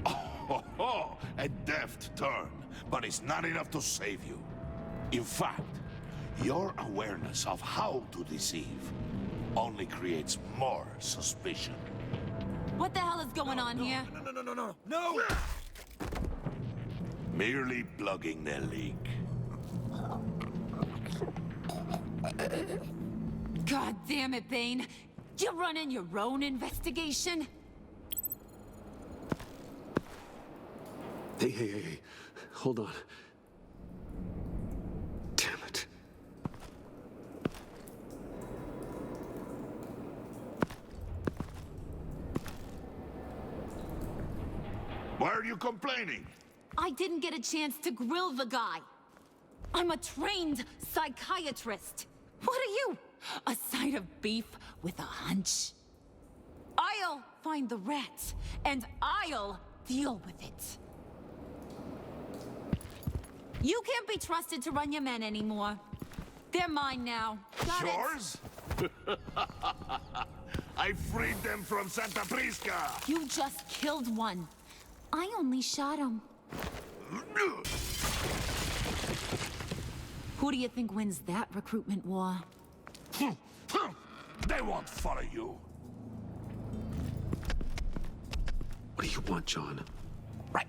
Oh, a deft turn, but it's not enough to save you. In fact, your awareness of how to deceive only creates more suspicion. What the hell is going on here? No! Merely plugging the leak. God damn it, Bane. You're running your own investigation? Hey. Hold on. Damn it. Why are you complaining? I didn't get a chance to grill the guy. I'm a trained psychiatrist. What are you? A side of beef with a hunch? I'll find the rat, and I'll deal with it. You can't be trusted to run your men anymore. They're mine now. Got it? Yours? I freed them from Santa Prisca! You just killed one. I only shot him. Who do you think wins that recruitment war? They won't follow you. What do you want, John? Right,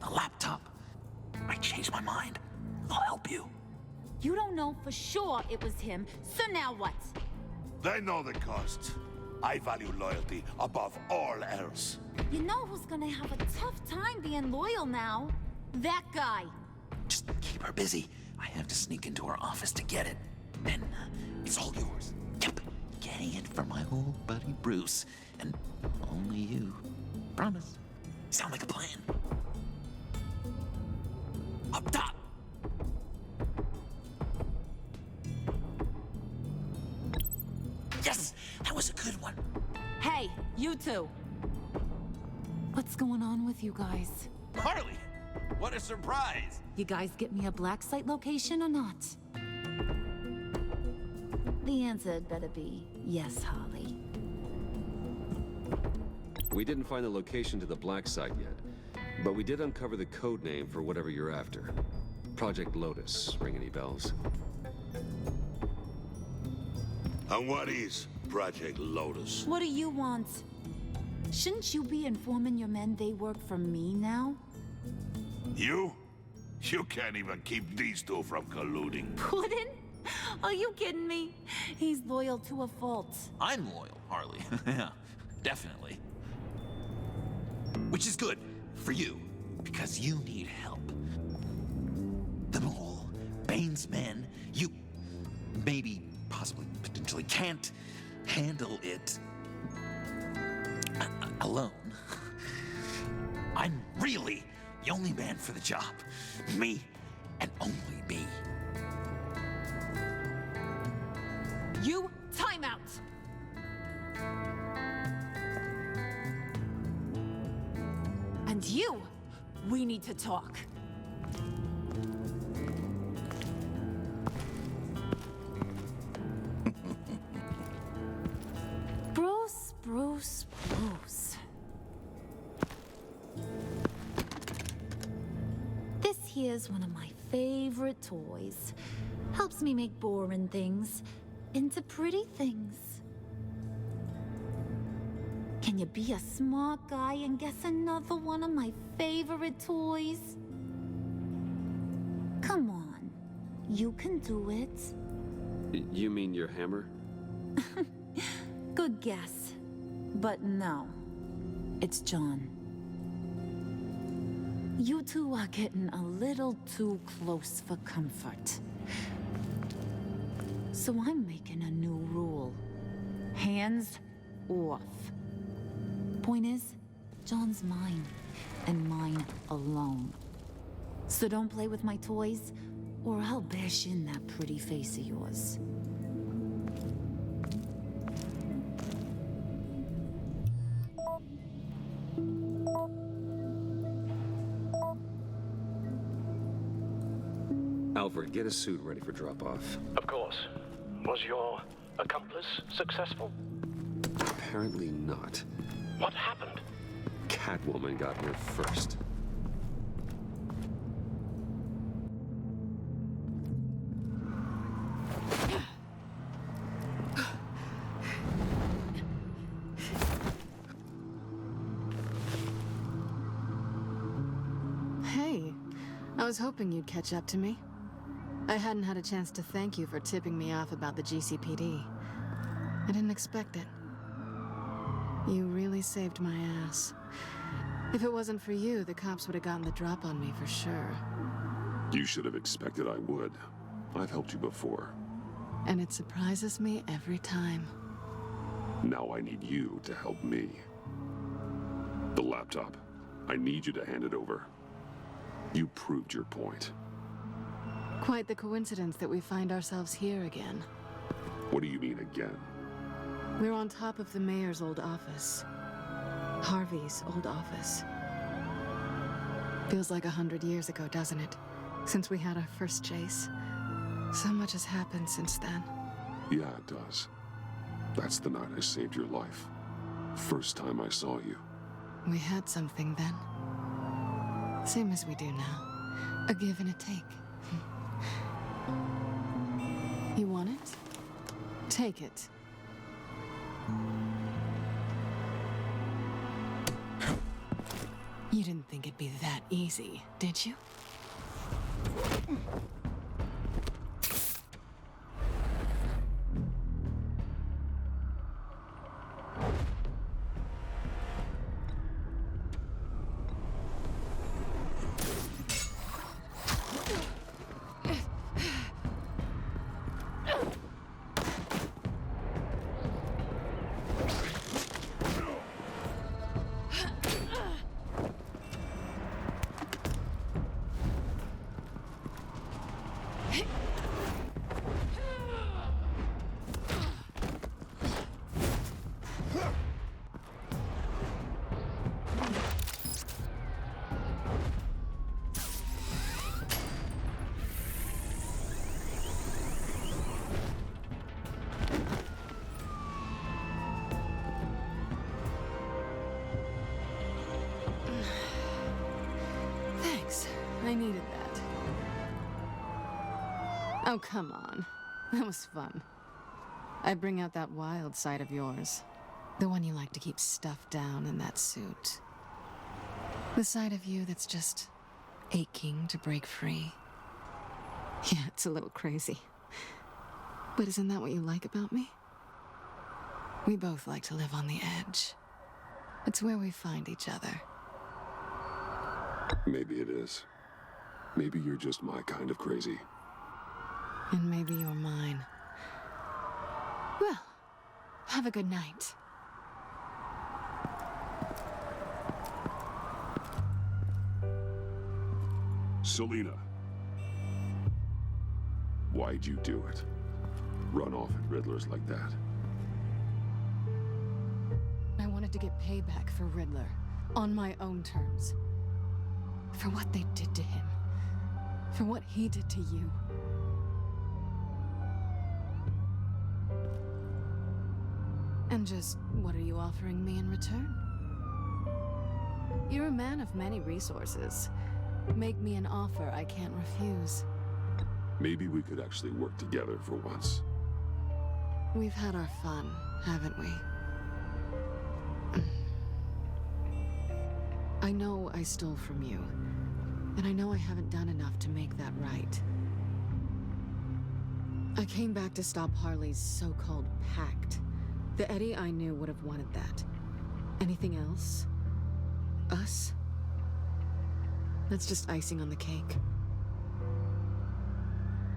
the laptop. I changed my mind. I'll help you. You don't know for sure it was him, so now what? They know the cost. I value loyalty above all else. You know who's gonna have a tough time being loyal now? That guy. Just keep her busy. I have to sneak into her office to get it. Then it's all yours. Yep, getting it for my old buddy Bruce. And only you. Promise. Sound like a plan? Up top! Yes! That was a good one. Hey, you two. What's going on with you guys? Harley! What a surprise! You guys get me a black site location or not? The answer had better be yes, Harley. We didn't find the location to the black site yet, but we did uncover the code name for whatever you're after. Project Lotus. Ring any bells? And what is Project Lotus? What do you want? Shouldn't you be informing your men they work for me now? You? You can't even keep these two from colluding. Puddin'? Are you kidding me? He's loyal to a fault. I'm loyal, Harley. Yeah, definitely. Which is good for you, because you need help. The mole, Bane's men, you maybe, possibly, potentially can't handle it alone. I'm really the only man for the job. Me and only me. You, time out! And you, we need to talk. Bruce. This here's one of my favorite toys. Helps me make boring things into pretty things. Can you be a smart guy and guess another one of my favorite toys? Come on, you can do it. You mean your hammer? Good guess. But no, it's John. You two are getting a little too close for comfort. So I'm making a new rule. Hands off. Point is, John's mine, and mine alone. So don't play with my toys, or I'll bash in that pretty face of yours. Alfred, get a suit ready for drop-off. Of course. Was your accomplice successful? Apparently not. What happened? Catwoman got here first. Hey, I was hoping you'd catch up to me. I hadn't had a chance to thank you for tipping me off about the GCPD. I didn't expect it. You really saved my ass. If it wasn't for you, the cops would have gotten the drop on me for sure. You should have expected I would. I've helped you before. And it surprises me every time. Now I need you to help me. The laptop. I need you to hand it over. You proved your point. Quite the coincidence that we find ourselves here again. What do you mean again? We're on top of the mayor's old office. Harvey's old office. Feels like 100 years ago, doesn't it? Since we had our first chase. So much has happened since then. Yeah, it does. That's the night I saved your life. First time I saw you. We had something then. Same as we do now. A give and a take. You want it? Take it. You didn't think it'd be that easy, did you? Oh, come on. That was fun. I bring out that wild side of yours. The one you like to keep stuffed down in that suit. The side of you that's just aching to break free. Yeah, it's a little crazy. But isn't that what you like about me? We both like to live on the edge. It's where we find each other. Maybe it is. Maybe you're just my kind of crazy. And maybe you're mine. Well, have a good night. Selena. Why'd you do it? Run off at Riddlers like that? I wanted to get payback for Riddler, on my own terms. For what they did to him. For what he did to you. And just, what are you offering me in return? You're a man of many resources. Make me an offer I can't refuse. Maybe we could actually work together for once. We've had our fun, haven't we? I know I stole from you, and I know I haven't done enough to make that right. I came back to stop Harley's so-called pact. The Eddie I knew would have wanted that. Anything else? Us? That's just icing on the cake.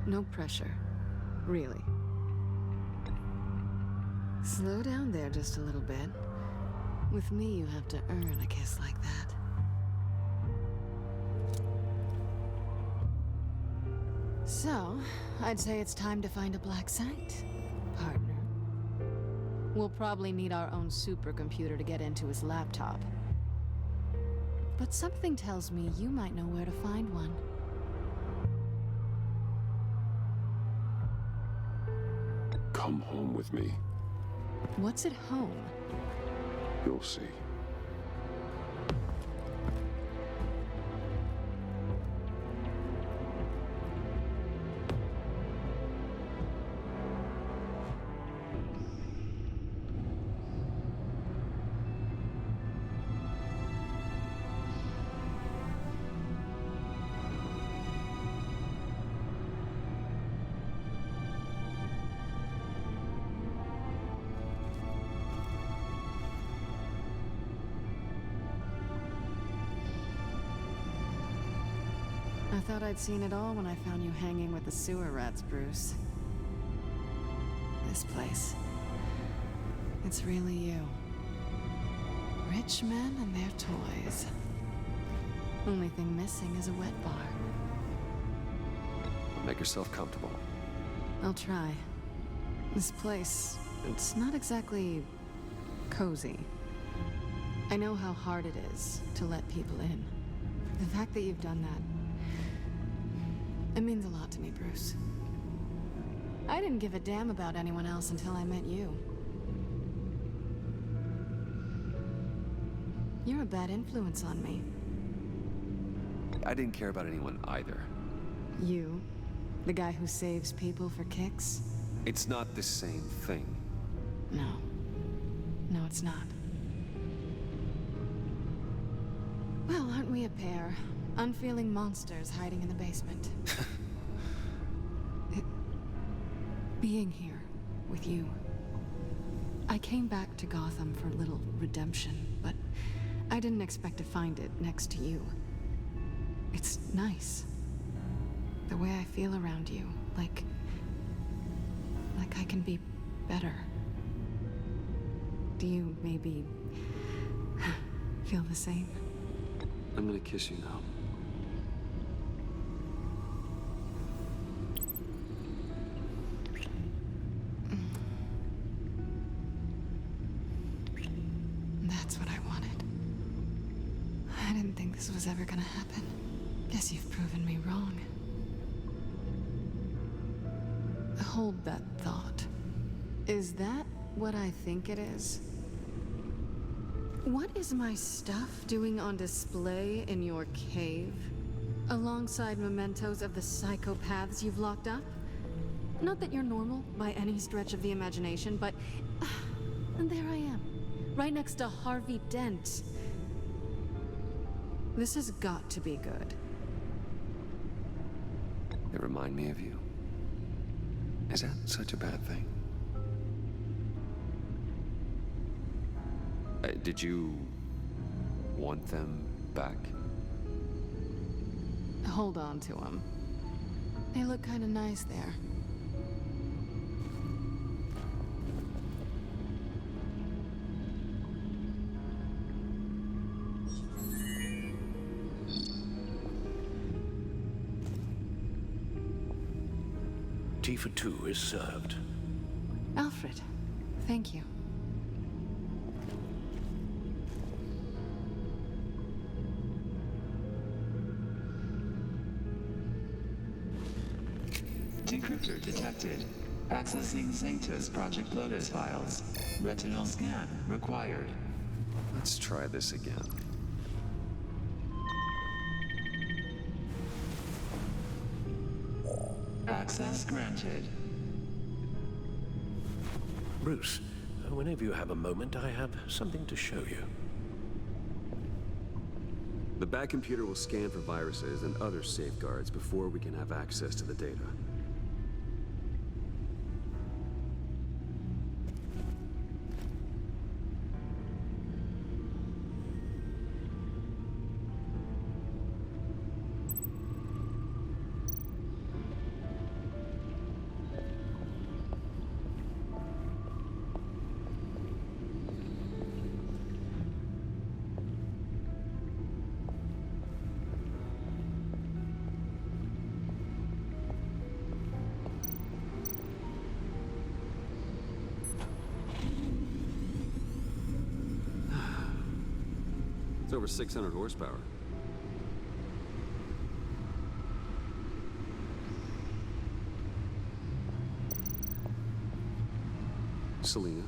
No pressure, really. Slow down there just a little bit. With me, you have to earn a kiss like that. So, I'd say it's time to find a black site, partner. We'll probably need our own supercomputer to get into his laptop. But something tells me you might know where to find one. Come home with me. What's at home? You'll see. I thought I'd seen it all when I found you hanging with the sewer rats, Bruce. This place. It's really you. Rich men and their toys. Only thing missing is a wet bar. Make yourself comfortable. I'll try. This place, it's not exactly cozy. I know how hard it is to let people in. The fact that you've done that, it means a lot to me, Bruce. I didn't give a damn about anyone else until I met you. You're a bad influence on me. I didn't care about anyone either. You? The guy who saves people for kicks? It's not the same thing. No. No, it's not. Well, aren't we a pair? Unfeeling monsters hiding in the basement. Being here with you. I came back to Gotham for a little redemption, but I didn't expect to find it next to you. It's nice. The way I feel around you, like I can be better. Do you maybe feel the same? I'm gonna kiss you now. That's what I wanted. I didn't think this was ever gonna happen. Guess you've proven me wrong. Hold that thought. Is that what I think it is? What is my stuff doing on display in your cave? Alongside mementos of the psychopaths you've locked up? Not that you're normal by any stretch of the imagination, but... and there I am, right next to Harvey Dent. This has got to be good. They remind me of you. Is that such a bad thing? Did you want them back? Hold on to them. They look kind of nice there. Tea for two is served. Alfred, thank you. Decryptor detected. Accessing Xente's Project Lotus files. Retinal scan required. Let's try this again. Access granted. Bruce, whenever you have a moment, I have something to show you. The back computer will scan for viruses and other safeguards before we can have access to the data. It's over 600 horsepower. Selena.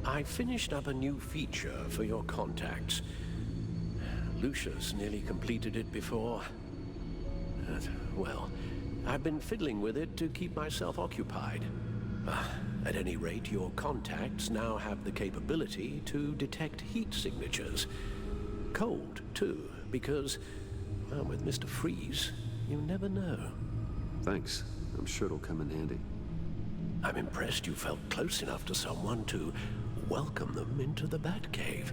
I finished up a new feature for your contacts. Lucius nearly completed it before. Well, I've been fiddling with it to keep myself occupied. At any rate, your contacts now have the capability to detect heat signatures. Cold, too, because, well, with Mr. Freeze, you never know. Thanks. I'm sure it'll come in handy. I'm impressed you felt close enough to someone to welcome them into the Batcave.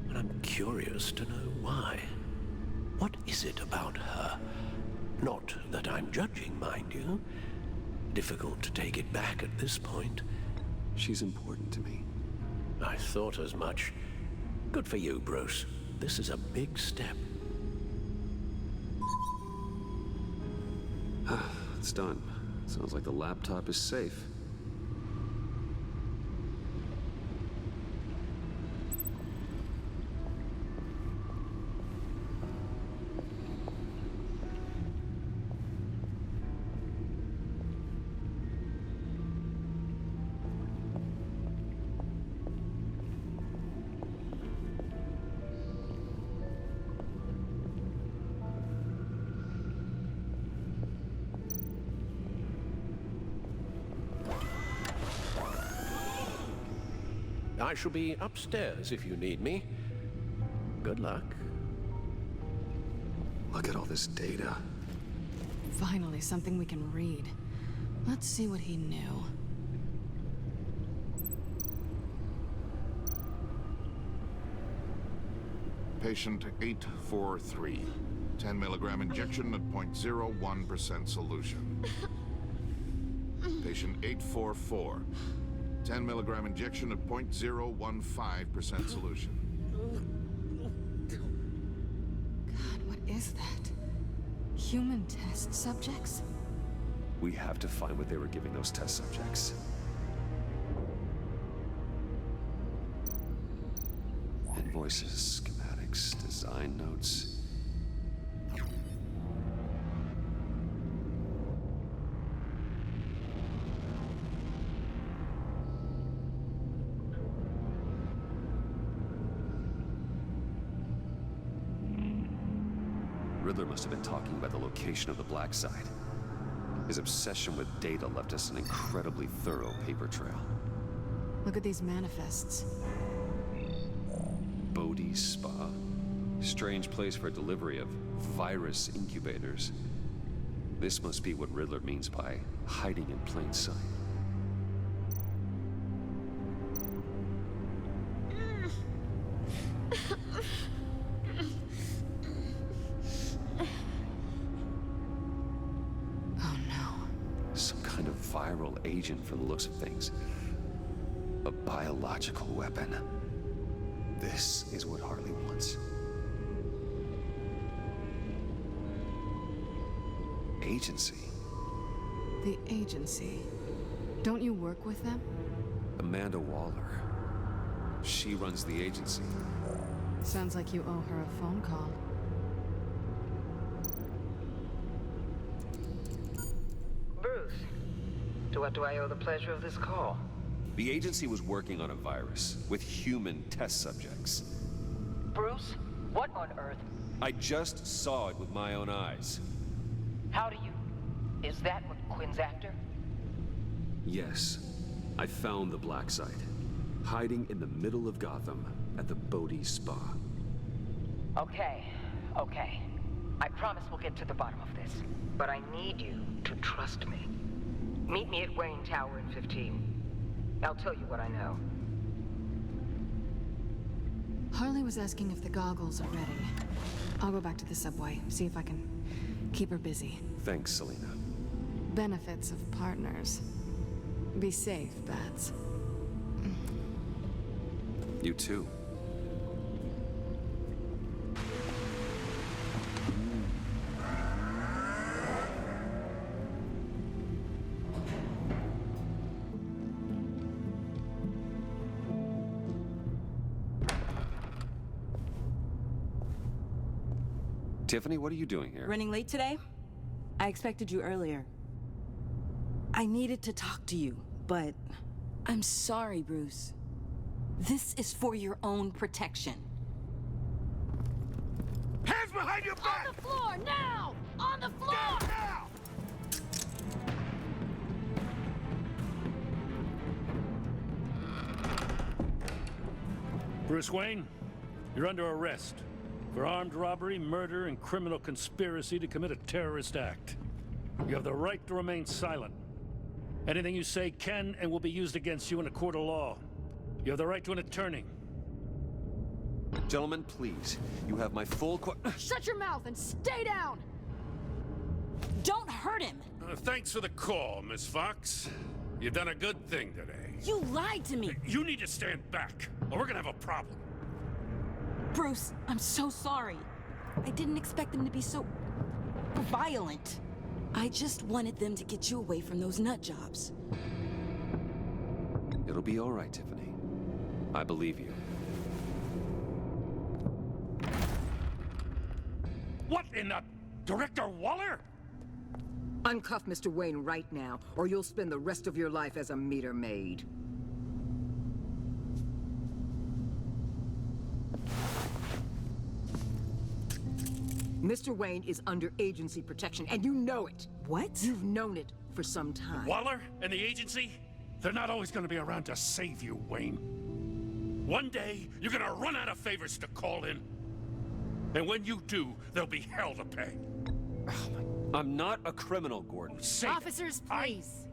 And I'm curious to know why. What is it about her? Not that I'm judging, mind you. Difficult to take it back at this point. She's important to me. I thought as much. Good for you, Bruce. This is a big step. It's done. Sounds like the laptop is safe. I shall be upstairs if you need me. Good luck. Look at all this data. Finally, something we can read. Let's see what he knew. Patient 843. 10 milligram injection at 0.01% solution. Patient 844. 10 milligram injection at 0.015% solution. God, what is that? Human test subjects? We have to find what they were giving those test subjects. Invoices, schematics, design notes. Riddler must have been talking about the location of the black site. His obsession with data left us an incredibly thorough paper trail. Look at these manifests. Bodhi's Spa. Strange place for delivery of virus incubators. This must be what Riddler means by hiding in plain sight. Agent from the looks of things. A biological weapon. This is what Harley wants. Agency. The agency. Don't you work with them? Amanda Waller. She runs the agency. Sounds like you owe her a phone call. To what do I owe the pleasure of this call? The agency was working on a virus with human test subjects. Bruce, what on earth? I just saw it with my own eyes. How do you... Is that what Quinn's after? Yes. I found the black site. Hiding in the middle of Gotham at the Bodhi Spa. Okay. I promise we'll get to the bottom of this. But I need you to trust me. Meet me at Wayne Tower in 15. I'll tell you what I know. Harley was asking if the goggles are ready. I'll go back to the subway, see if I can keep her busy. Thanks, Selena. Benefits of partners. Be safe, Bats. You too. Tiffany, what are you doing here? Running late today? I expected you earlier. I needed to talk to you, but I'm sorry, Bruce. This is for your own protection. Hands behind your back! On the floor, now! On the floor! Now! Bruce Wayne, you're under arrest for armed robbery, murder, and criminal conspiracy to commit a terrorist act. You have the right to remain silent. Anything you say can and will be used against you in a court of law. You have the right to an attorney. Gentlemen, please. You have my full Shut your mouth and stay down! Don't hurt him! Thanks for the call, Miss Fox. You've done a good thing today. You lied to me! You need to stand back, or we're gonna have a problem. Bruce, I'm so sorry. I didn't expect them to be so violent. I just wanted them to get you away from those nut jobs. It'll be all right, Tiffany. I believe you. What in the... Director Waller? Uncuff Mr. Wayne right now, or you'll spend the rest of your life as a meter maid. Mr. Wayne is under agency protection, and you know it. What? You've known it for some time. Waller and the agency? They're not always gonna be around to save you, Wayne. One day, you're gonna run out of favors to call in. And when you do, there'll be hell to pay. I'm not a criminal, Gordon. Officers, please.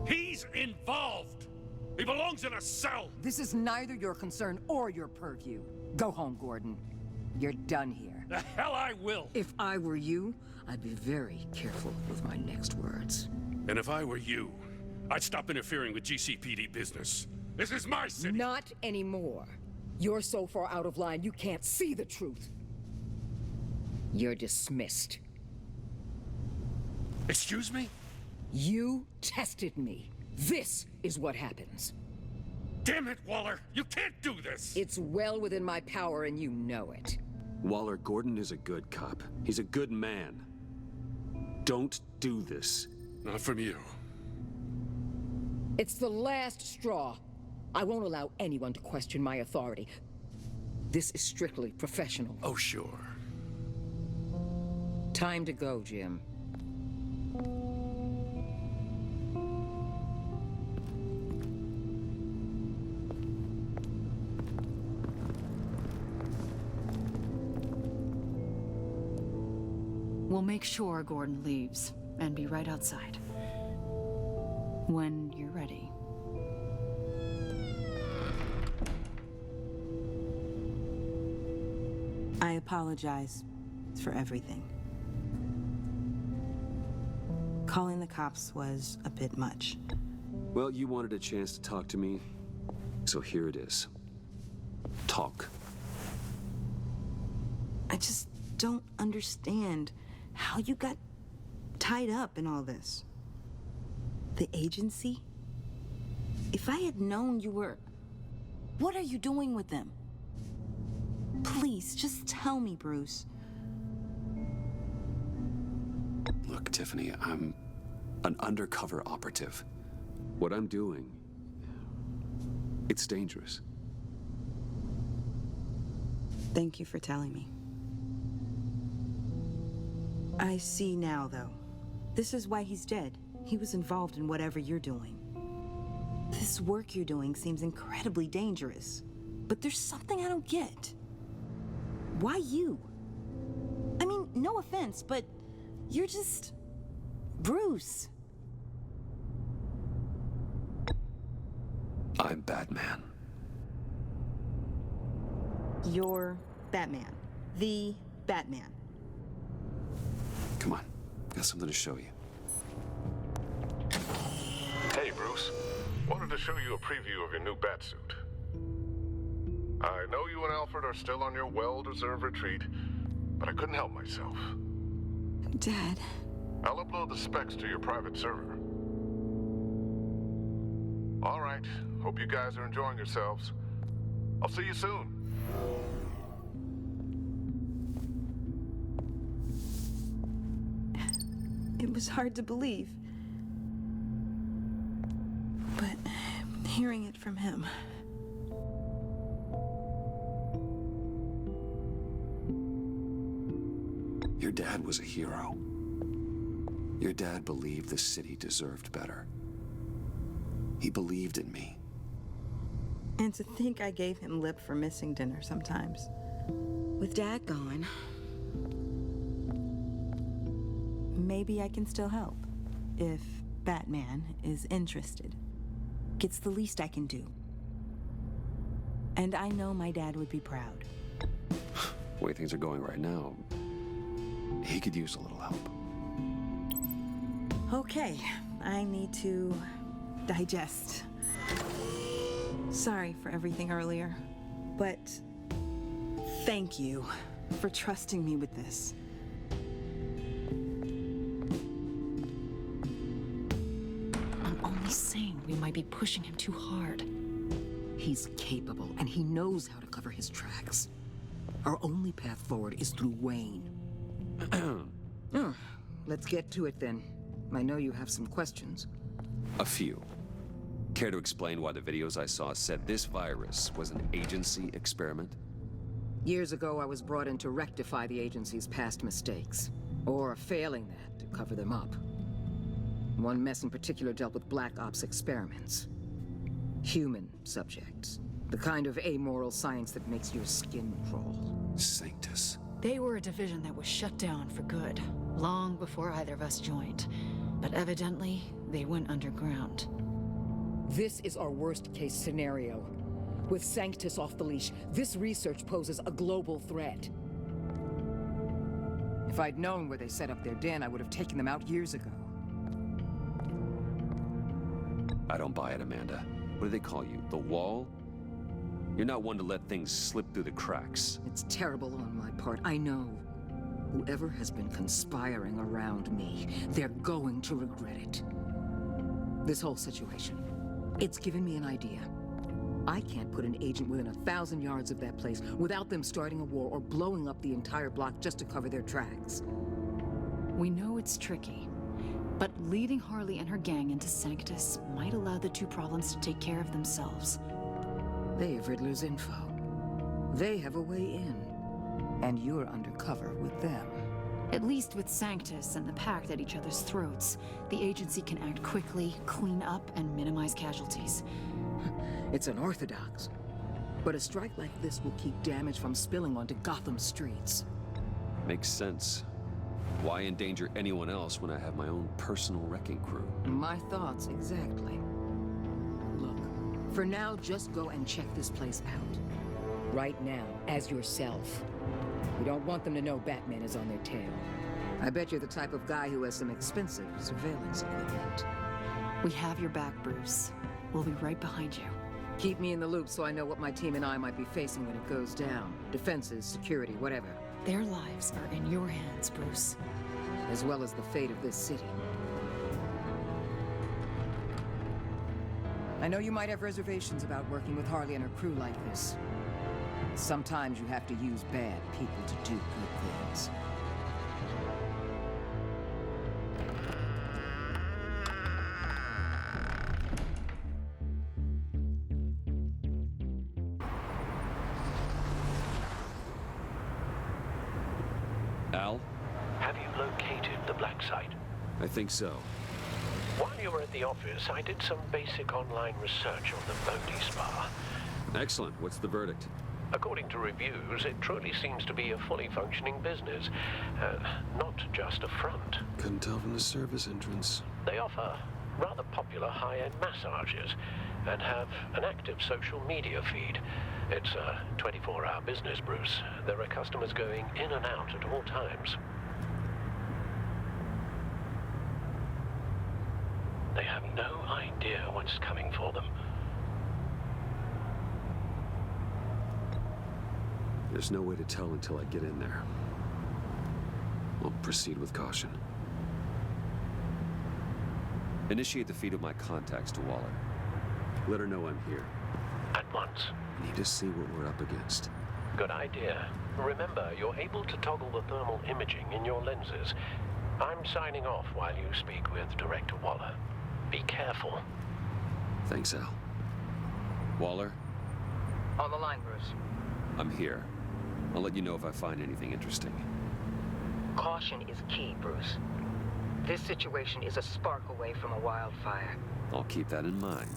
He's involved. He belongs in a cell. This is neither your concern or your purview. Go home, Gordon. You're done here. The hell I will. If I were you, I'd be very careful with my next words. And if I were you, I'd stop interfering with GCPD business. This is my city. Not anymore. You're so far out of line, you can't see the truth. You're dismissed. Excuse me? You tested me. This is what happens. Damn it, Waller! You can't do this! It's well within my power, and you know it. Waller, Gordon is a good cop. He's a good man. Don't do this. Not from you. It's the last straw. I won't allow anyone to question my authority. This is strictly professional. Oh, sure. Time to go, Jim. We'll make sure Gordon leaves and be right outside. When you're ready. I apologize for everything. Calling the cops was a bit much. Well, you wanted a chance to talk to me, so here it is. Talk. I just don't understand how you got tied up in all this. The agency? If I had known you were... What are you doing with them? Please, just tell me, Bruce. Look, Tiffany, I'm an undercover operative. What I'm doing, it's dangerous. Thank you for telling me. I see now, though. This is why he's dead. He was involved in whatever you're doing. This work you're doing seems incredibly dangerous. But there's something I don't get. Why you? I mean, no offense, but you're just... Bruce. I'm Batman. You're Batman. The Batman. Come on, got something to show you. Hey, Bruce. Wanted to show you a preview of your new Batsuit. I know you and Alfred are still on your well-deserved retreat, but I couldn't help myself. Dad. I'll upload the specs to your private server. All right. Hope you guys are enjoying yourselves. I'll see you soon. It was hard to believe. But hearing it from him... Your dad was a hero. Your dad believed the city deserved better. He believed in me. And to think I gave him lip for missing dinner sometimes. With Dad gone, maybe I can still help. If Batman is interested. It's the least I can do. And I know my dad would be proud. The way things are going right now, he could use a little help. Okay, I need to digest. Sorry for everything earlier, but thank you for trusting me with this. I'm only saying we might be pushing him too hard. He's capable, and he knows how to cover his tracks. Our only path forward is through Wayne. Let's get to it then. I know you have some questions. A few. Care to explain why the videos I saw said this virus was an agency experiment? Years ago, I was brought in to rectify the agency's past mistakes. Or failing that, to cover them up. One mess in particular dealt with Black Ops experiments. Human subjects. The kind of amoral science that makes your skin crawl. Sanctus. They were a division that was shut down for good, long before either of us joined. But evidently, they went underground. This is our worst-case scenario. With Sanctus off the leash, this research poses a global threat. If I'd known where they set up their den, I would have taken them out years ago. I don't buy it, Amanda. What do they call you? The Wall? You're not one to let things slip through the cracks. It's terrible on my part, I know. Whoever has been conspiring around me, they're going to regret it. This whole situation, it's given me an idea. I can't put an agent within 1,000 yards of that place without them starting a war or blowing up the entire block just to cover their tracks. We know it's tricky, but leading Harley and her gang into Sanctus might allow the two problems to take care of themselves. They have Riddler's info. They have a way in. And you're undercover with them. At least with Sanctus and the Pact at each other's throats, the agency can act quickly, clean up, and minimize casualties. It's unorthodox. But a strike like this will keep damage from spilling onto Gotham streets. Makes sense. Why endanger anyone else when I have my own personal wrecking crew? My thoughts, exactly. Look, for now, just go and check this place out. Right now, as yourself. You don't want them to know Batman is on their tail. I bet you're the type of guy who has some expensive surveillance equipment. We have your back, Bruce. We'll be right behind you. Keep me in the loop so I know what my team and I might be facing when it goes down. Defenses, security, whatever. Their lives are in your hands, Bruce. As well as the fate of this city. I know you might have reservations about working with Harley and her crew like this. Sometimes you have to use bad people to do good things. Al? Have you located the black site? I think so. While you were at the office, I did some basic online research on the Bodhi Spa. Excellent. What's the verdict? According to reviews, it truly seems to be a fully functioning business, not just a front. Couldn't tell from the service entrance. They offer rather popular high-end massages and have an active social media feed. It's a 24-hour business, Bruce. There are customers going in and out at all times. They have no idea what's coming for them. There's no way to tell until I get in there. I'll proceed with caution. Initiate the feed of my contacts to Waller. Let her know I'm here. At once. Need to see what we're up against. Good idea. Remember, you're able to toggle the thermal imaging in your lenses. I'm signing off while you speak with Director Waller. Be careful. Thanks, Al. Waller? On the line, Bruce. I'm here. I'll let you know if I find anything interesting. Caution is key, Bruce. This situation is a spark away from a wildfire. I'll keep that in mind.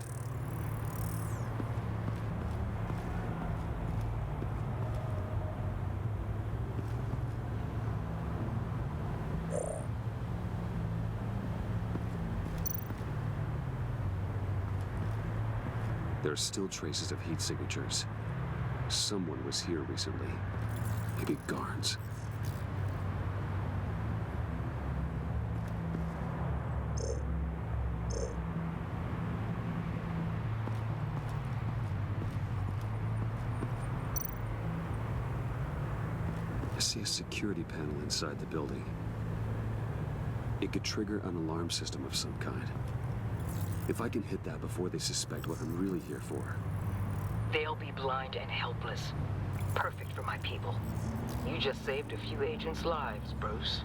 There are still traces of heat signatures. Someone was here recently. Maybe Garnes. see a security panel inside the building. It could trigger an alarm system of some kind. If I can hit that before they suspect what I'm really here for. They'll be blind and helpless. Perfect for my people. You just saved a few agents' lives, Bruce.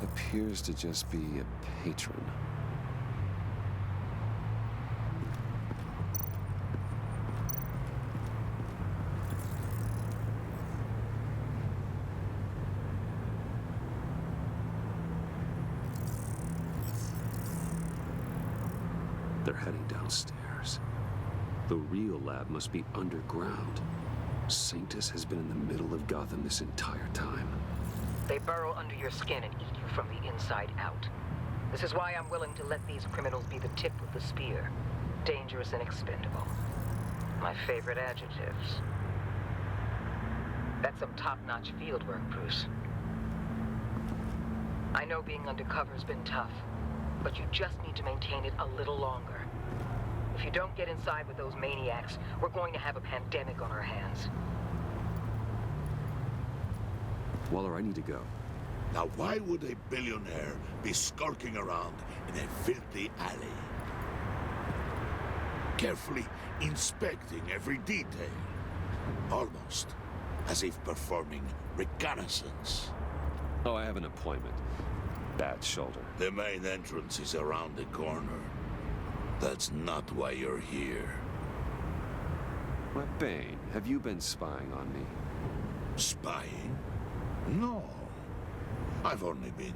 Appears to just be a patron. They're heading downstairs. The real lab must be underground. Sanctus has been in the middle of Gotham this entire time. They burrow under your skin and eat you from the inside out. This is why I'm willing to let these criminals be the tip of the spear. Dangerous and expendable. My favorite adjectives. That's some top-notch field work, Bruce. I know being undercover's been tough, but you just need to maintain it a little longer. If you don't get inside with those maniacs, we're going to have a pandemic on our hands. Waller, I need to go. Now, why would a billionaire be skulking around in a filthy alley? Carefully inspecting every detail. Almost as if performing reconnaissance. Oh, I have an appointment. Bad shoulder. The main entrance is around the corner. That's not why you're here. Why, Bane, have you been spying on me? Spying? No. I've only been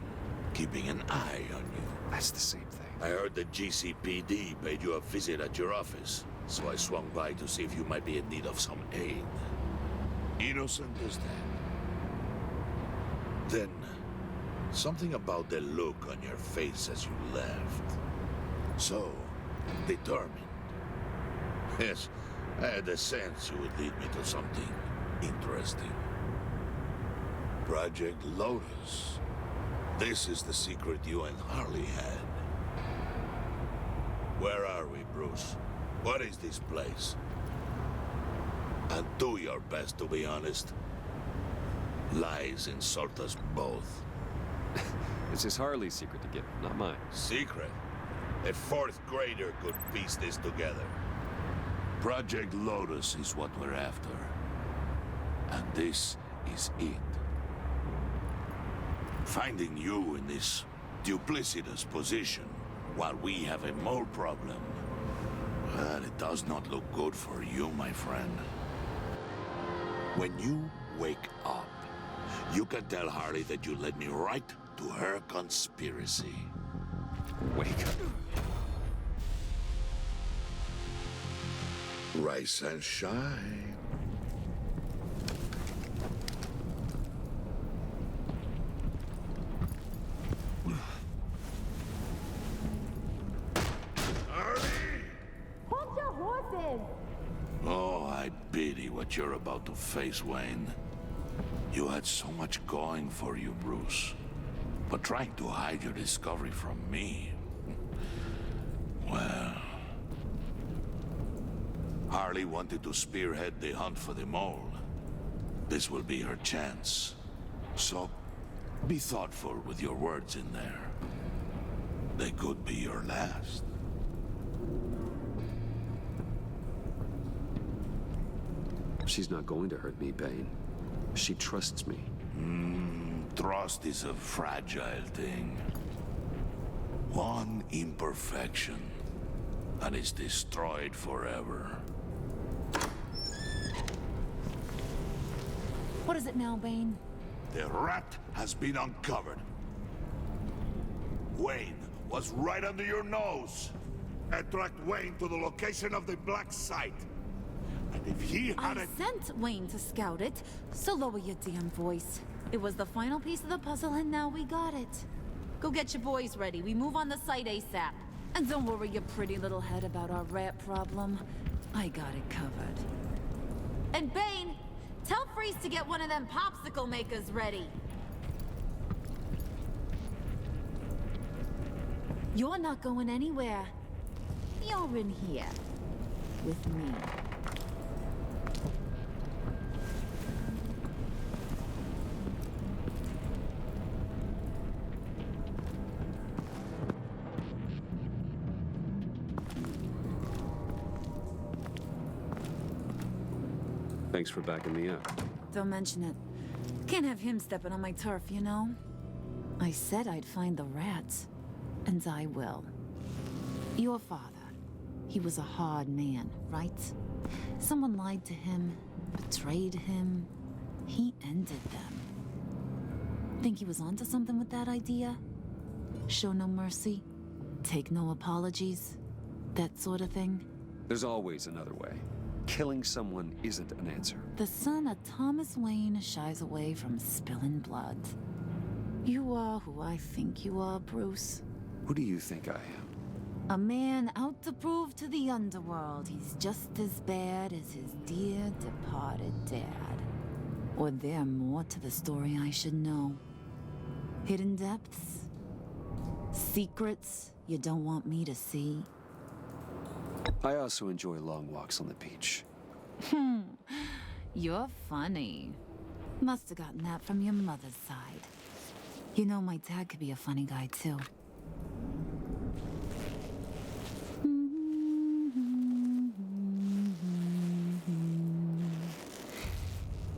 keeping an eye on you. That's the same thing. I heard the GCPD paid you a visit at your office, so I swung by to see if you might be in need of some aid. Innocent as that. Then, something about the look on your face as you left. So determined. Yes, I had a sense you would lead me to something interesting. Project Lotus. This is the secret you and Harley had. Where are we, Bruce? What is this place? And do your best to be honest. Lies insult us both. It's his Harley's secret to give, not mine. Secret? A fourth grader could piece this together. Project Lotus is what we're after. And this is it. Finding you in this duplicitous position while we have a mole problem. Well, it does not look good for you, my friend. When you wake up, you can tell Harley that you led me right to her conspiracy. Wake up. Rise and shine. Hold your horses! Oh, I pity what you're about to face, Wayne. You had so much going for you, Bruce. But trying to hide your discovery from me... Well... Harley wanted to spearhead the hunt for the mole. This will be her chance. So, be thoughtful with your words in there. They could be your last. She's not going to hurt me, Bane. She trusts me. Trust is a fragile thing. One imperfection, and it's destroyed forever. What is it now, Bane? The rat has been uncovered. Wayne was right under your nose. I tracked Wayne to the location of the black site. And if he had I sent Wayne to scout it, so lower your damn voice. It was the final piece of the puzzle, and now we got it. Go get your boys ready. We move on the site ASAP. And don't worry your pretty little head about our rat problem. I got it covered. And Bane, tell Freeze to get one of them popsicle makers ready. You're not going anywhere. You're in here. With me. Thanks for backing me up. Don't mention it. Can't have him stepping on my turf, you know? I said I'd find the rats, and I will. Your father, he was a hard man, right? Someone lied to him, betrayed him. He ended them. Think he was onto something with that idea? Show no mercy, take no apologies, that sort of thing? There's always another way. Killing someone isn't an answer. The son of Thomas Wayne shies away from spilling blood. You are who I think you are, Bruce. Who do you think I am? A man out to prove to the underworld he's just as bad as his dear departed dad. Or there more to the story I should know. Hidden depths? Secrets you don't want me to see? I also enjoy long walks on the beach. You're funny. Must have gotten that from your mother's side. You know, my dad could be a funny guy, too.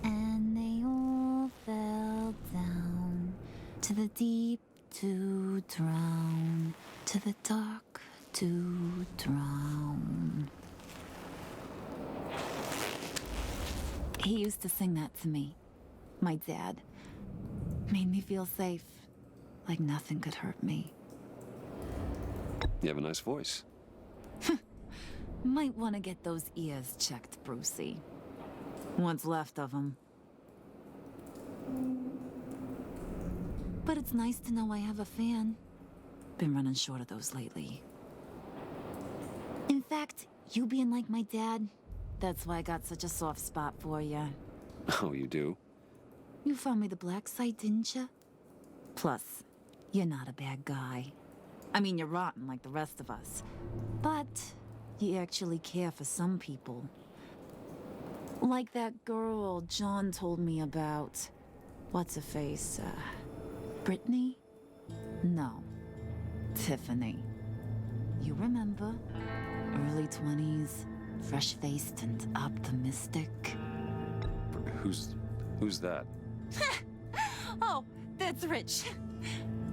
And they all fell down to the deep to drown, to the dark to drown. He used to sing that to me. My dad. Made me feel safe. Like nothing could hurt me. You have a nice voice. Might want to get those ears checked, Brucey. What's left of them. But it's nice to know I have a fan. Been running short of those lately. In fact, you being like my dad, that's why I got such a soft spot for you. Oh, you do? You found me the black site, didn't you? Plus, you're not a bad guy. I mean, you're rotten like the rest of us. But you actually care for some people. Like that girl John told me about. What's her face? Brittany? No. Tiffany. You remember? Early 20s, fresh-faced and optimistic. Who's that? Oh, that's Rich.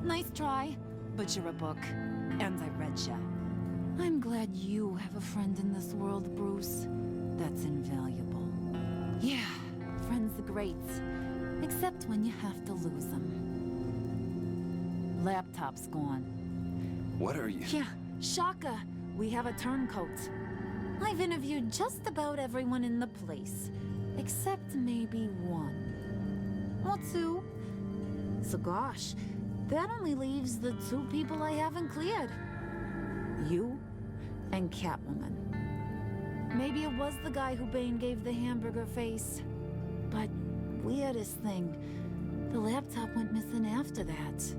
Nice try, but you're a book, and I read ya. I'm glad you have a friend in this world, Bruce. That's invaluable. Yeah, friends are great, except when you have to lose them. Laptop's gone. What are you? Yeah, shocker. We have a turncoat. I've interviewed just about everyone in the place, except maybe one. Or two. So gosh, that only leaves the two people I haven't cleared. You and Catwoman. Maybe it was the guy who Bane gave the hamburger face. But weirdest thing, the laptop went missing after that.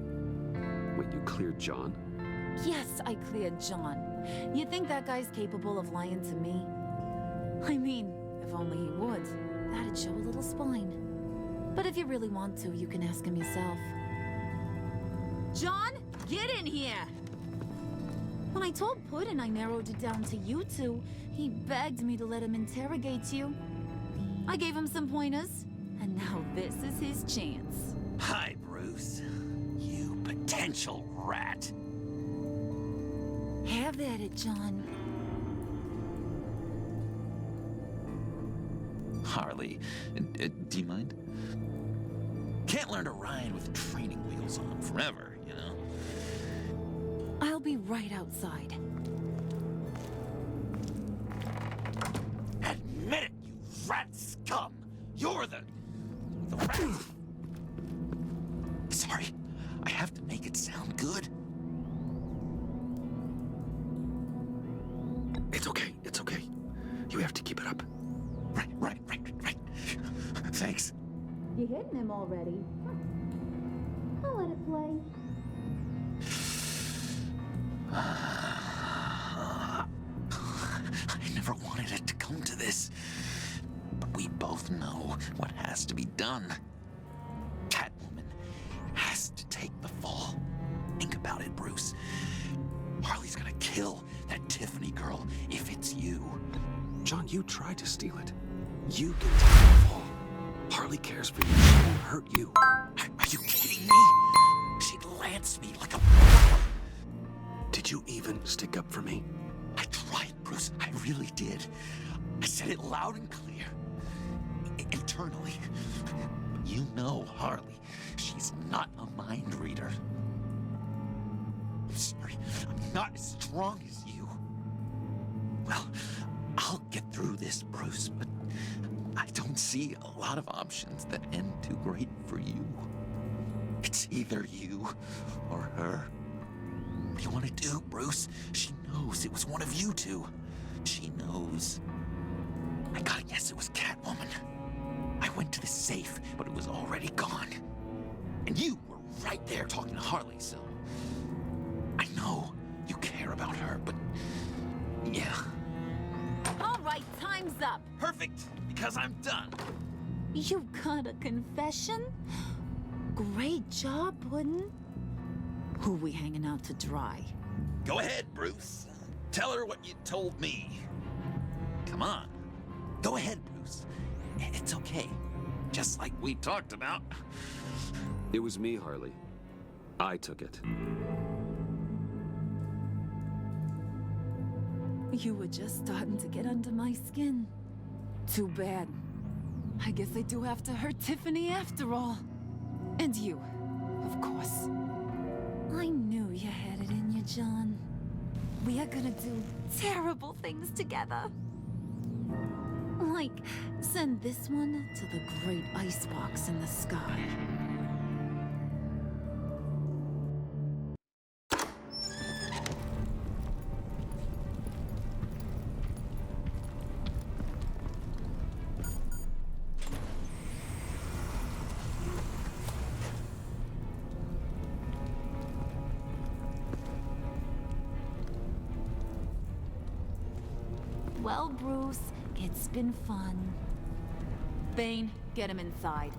Wait, you cleared John? Yes, I cleared John. You think that guy's capable of lying to me? I mean, if only he would. That'd show a little spine. But if you really want to, you can ask him yourself. John, get in here! When I told Puddin' I narrowed it down to you two, he begged me to let him interrogate you. I gave him some pointers, and now this is his chance. Hi, Bruce. You potential rat. Have at it, John. Harley, do you mind? Can't learn to ride with training wheels on forever, you know? I'll be right outside. Admit it, you rat scum! You're the rat! Sorry, I have to make it sound good. It's okay, it's okay. You have to keep it up. Right. Thanks. You hitting him already? I'll let it play. I never wanted it to come to this. But we both know what has to be done. Catwoman has to take the fall. Think about it, Bruce. Harley's gonna kill that Tiffany girl if it's you. John, you tried to steal it. You get to fall. Harley cares for you. She won't hurt you. Are you kidding me? She lanced me like a bullet. Did you even stick up for me? I tried, Bruce. I really did. I said it loud and clear. Internally. But you know Harley. She's not a mind reader. I'm sorry. I'm not as strong as you. Well, I'll get through this, Bruce, but I don't see a lot of options that end too great for you. It's either you or her. What do you want to do, Bruce? She knows it was one of you two. She knows. I gotta guess it was Catwoman. I went to the safe, but it was already gone. And you were right there talking to Harley, so... I know you care about her, but... yeah. All right, time's up. Perfect, because I'm done. You got a confession? Great job, Puddin'. Who we hanging out to dry? Go ahead, Bruce. Tell her what you told me. Come on. Go ahead, Bruce. It's okay. Just like we talked about. It was me, Harley. I took it. You were just starting to get under my skin. Too bad. I guess I do have to hurt Tiffany after all. And you, of course. I knew you had it in you, John. We are gonna do terrible things together. Like, send this one to the great icebox in the sky. Well, Bruce, it's been fun. Bane, get him inside.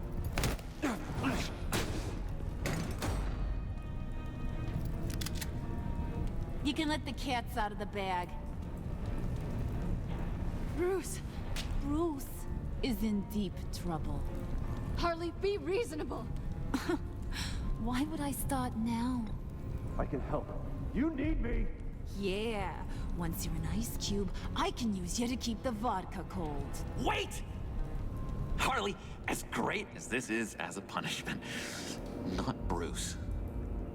You can let the cats out of the bag. Bruce! Bruce is in deep trouble. Harley, be reasonable! Why would I start now? I can help. You need me! Yeah, once you're an ice cube, I can use you to keep the vodka cold. Wait! Harley, as great as this is as a punishment, not Bruce.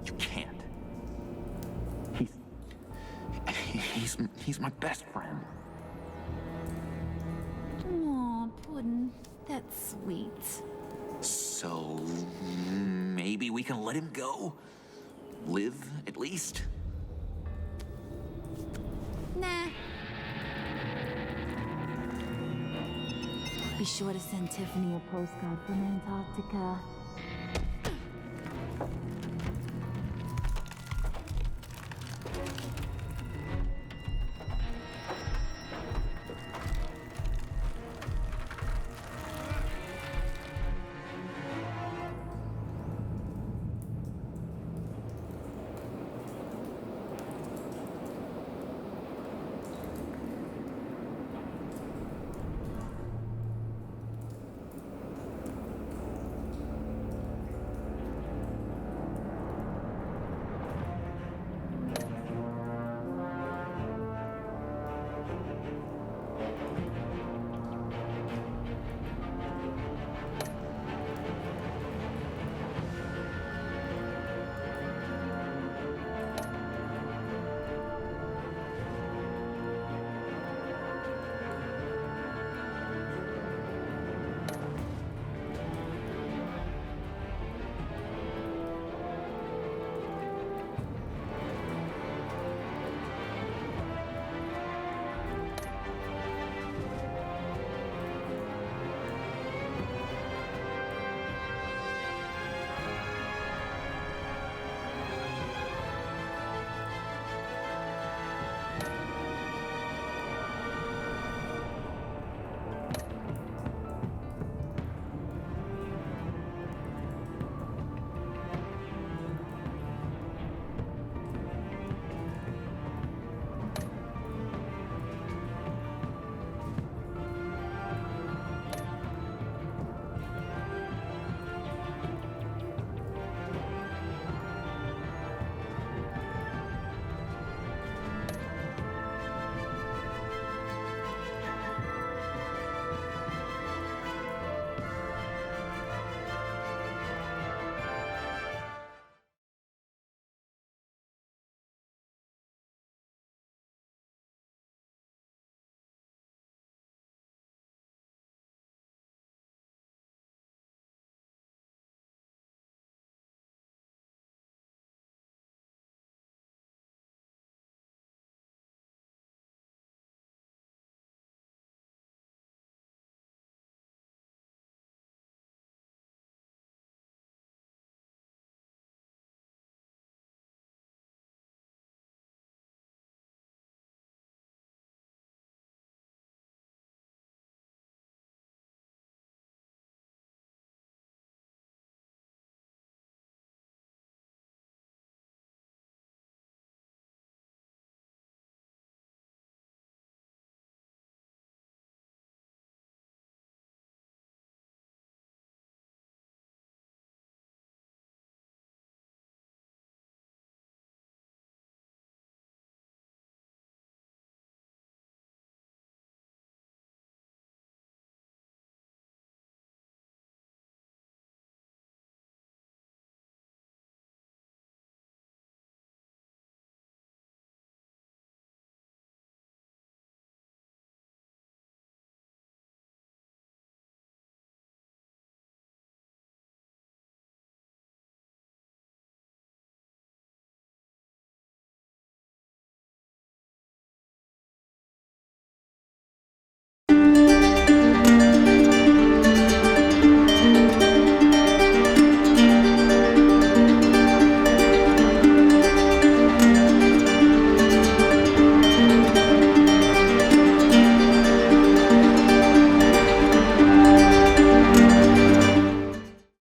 You can't. He's my best friend. Aw, Puddin', that's sweet. So, maybe we can let him go? Live, at least? Nah. Be sure to send Tiffany a postcard from Antarctica.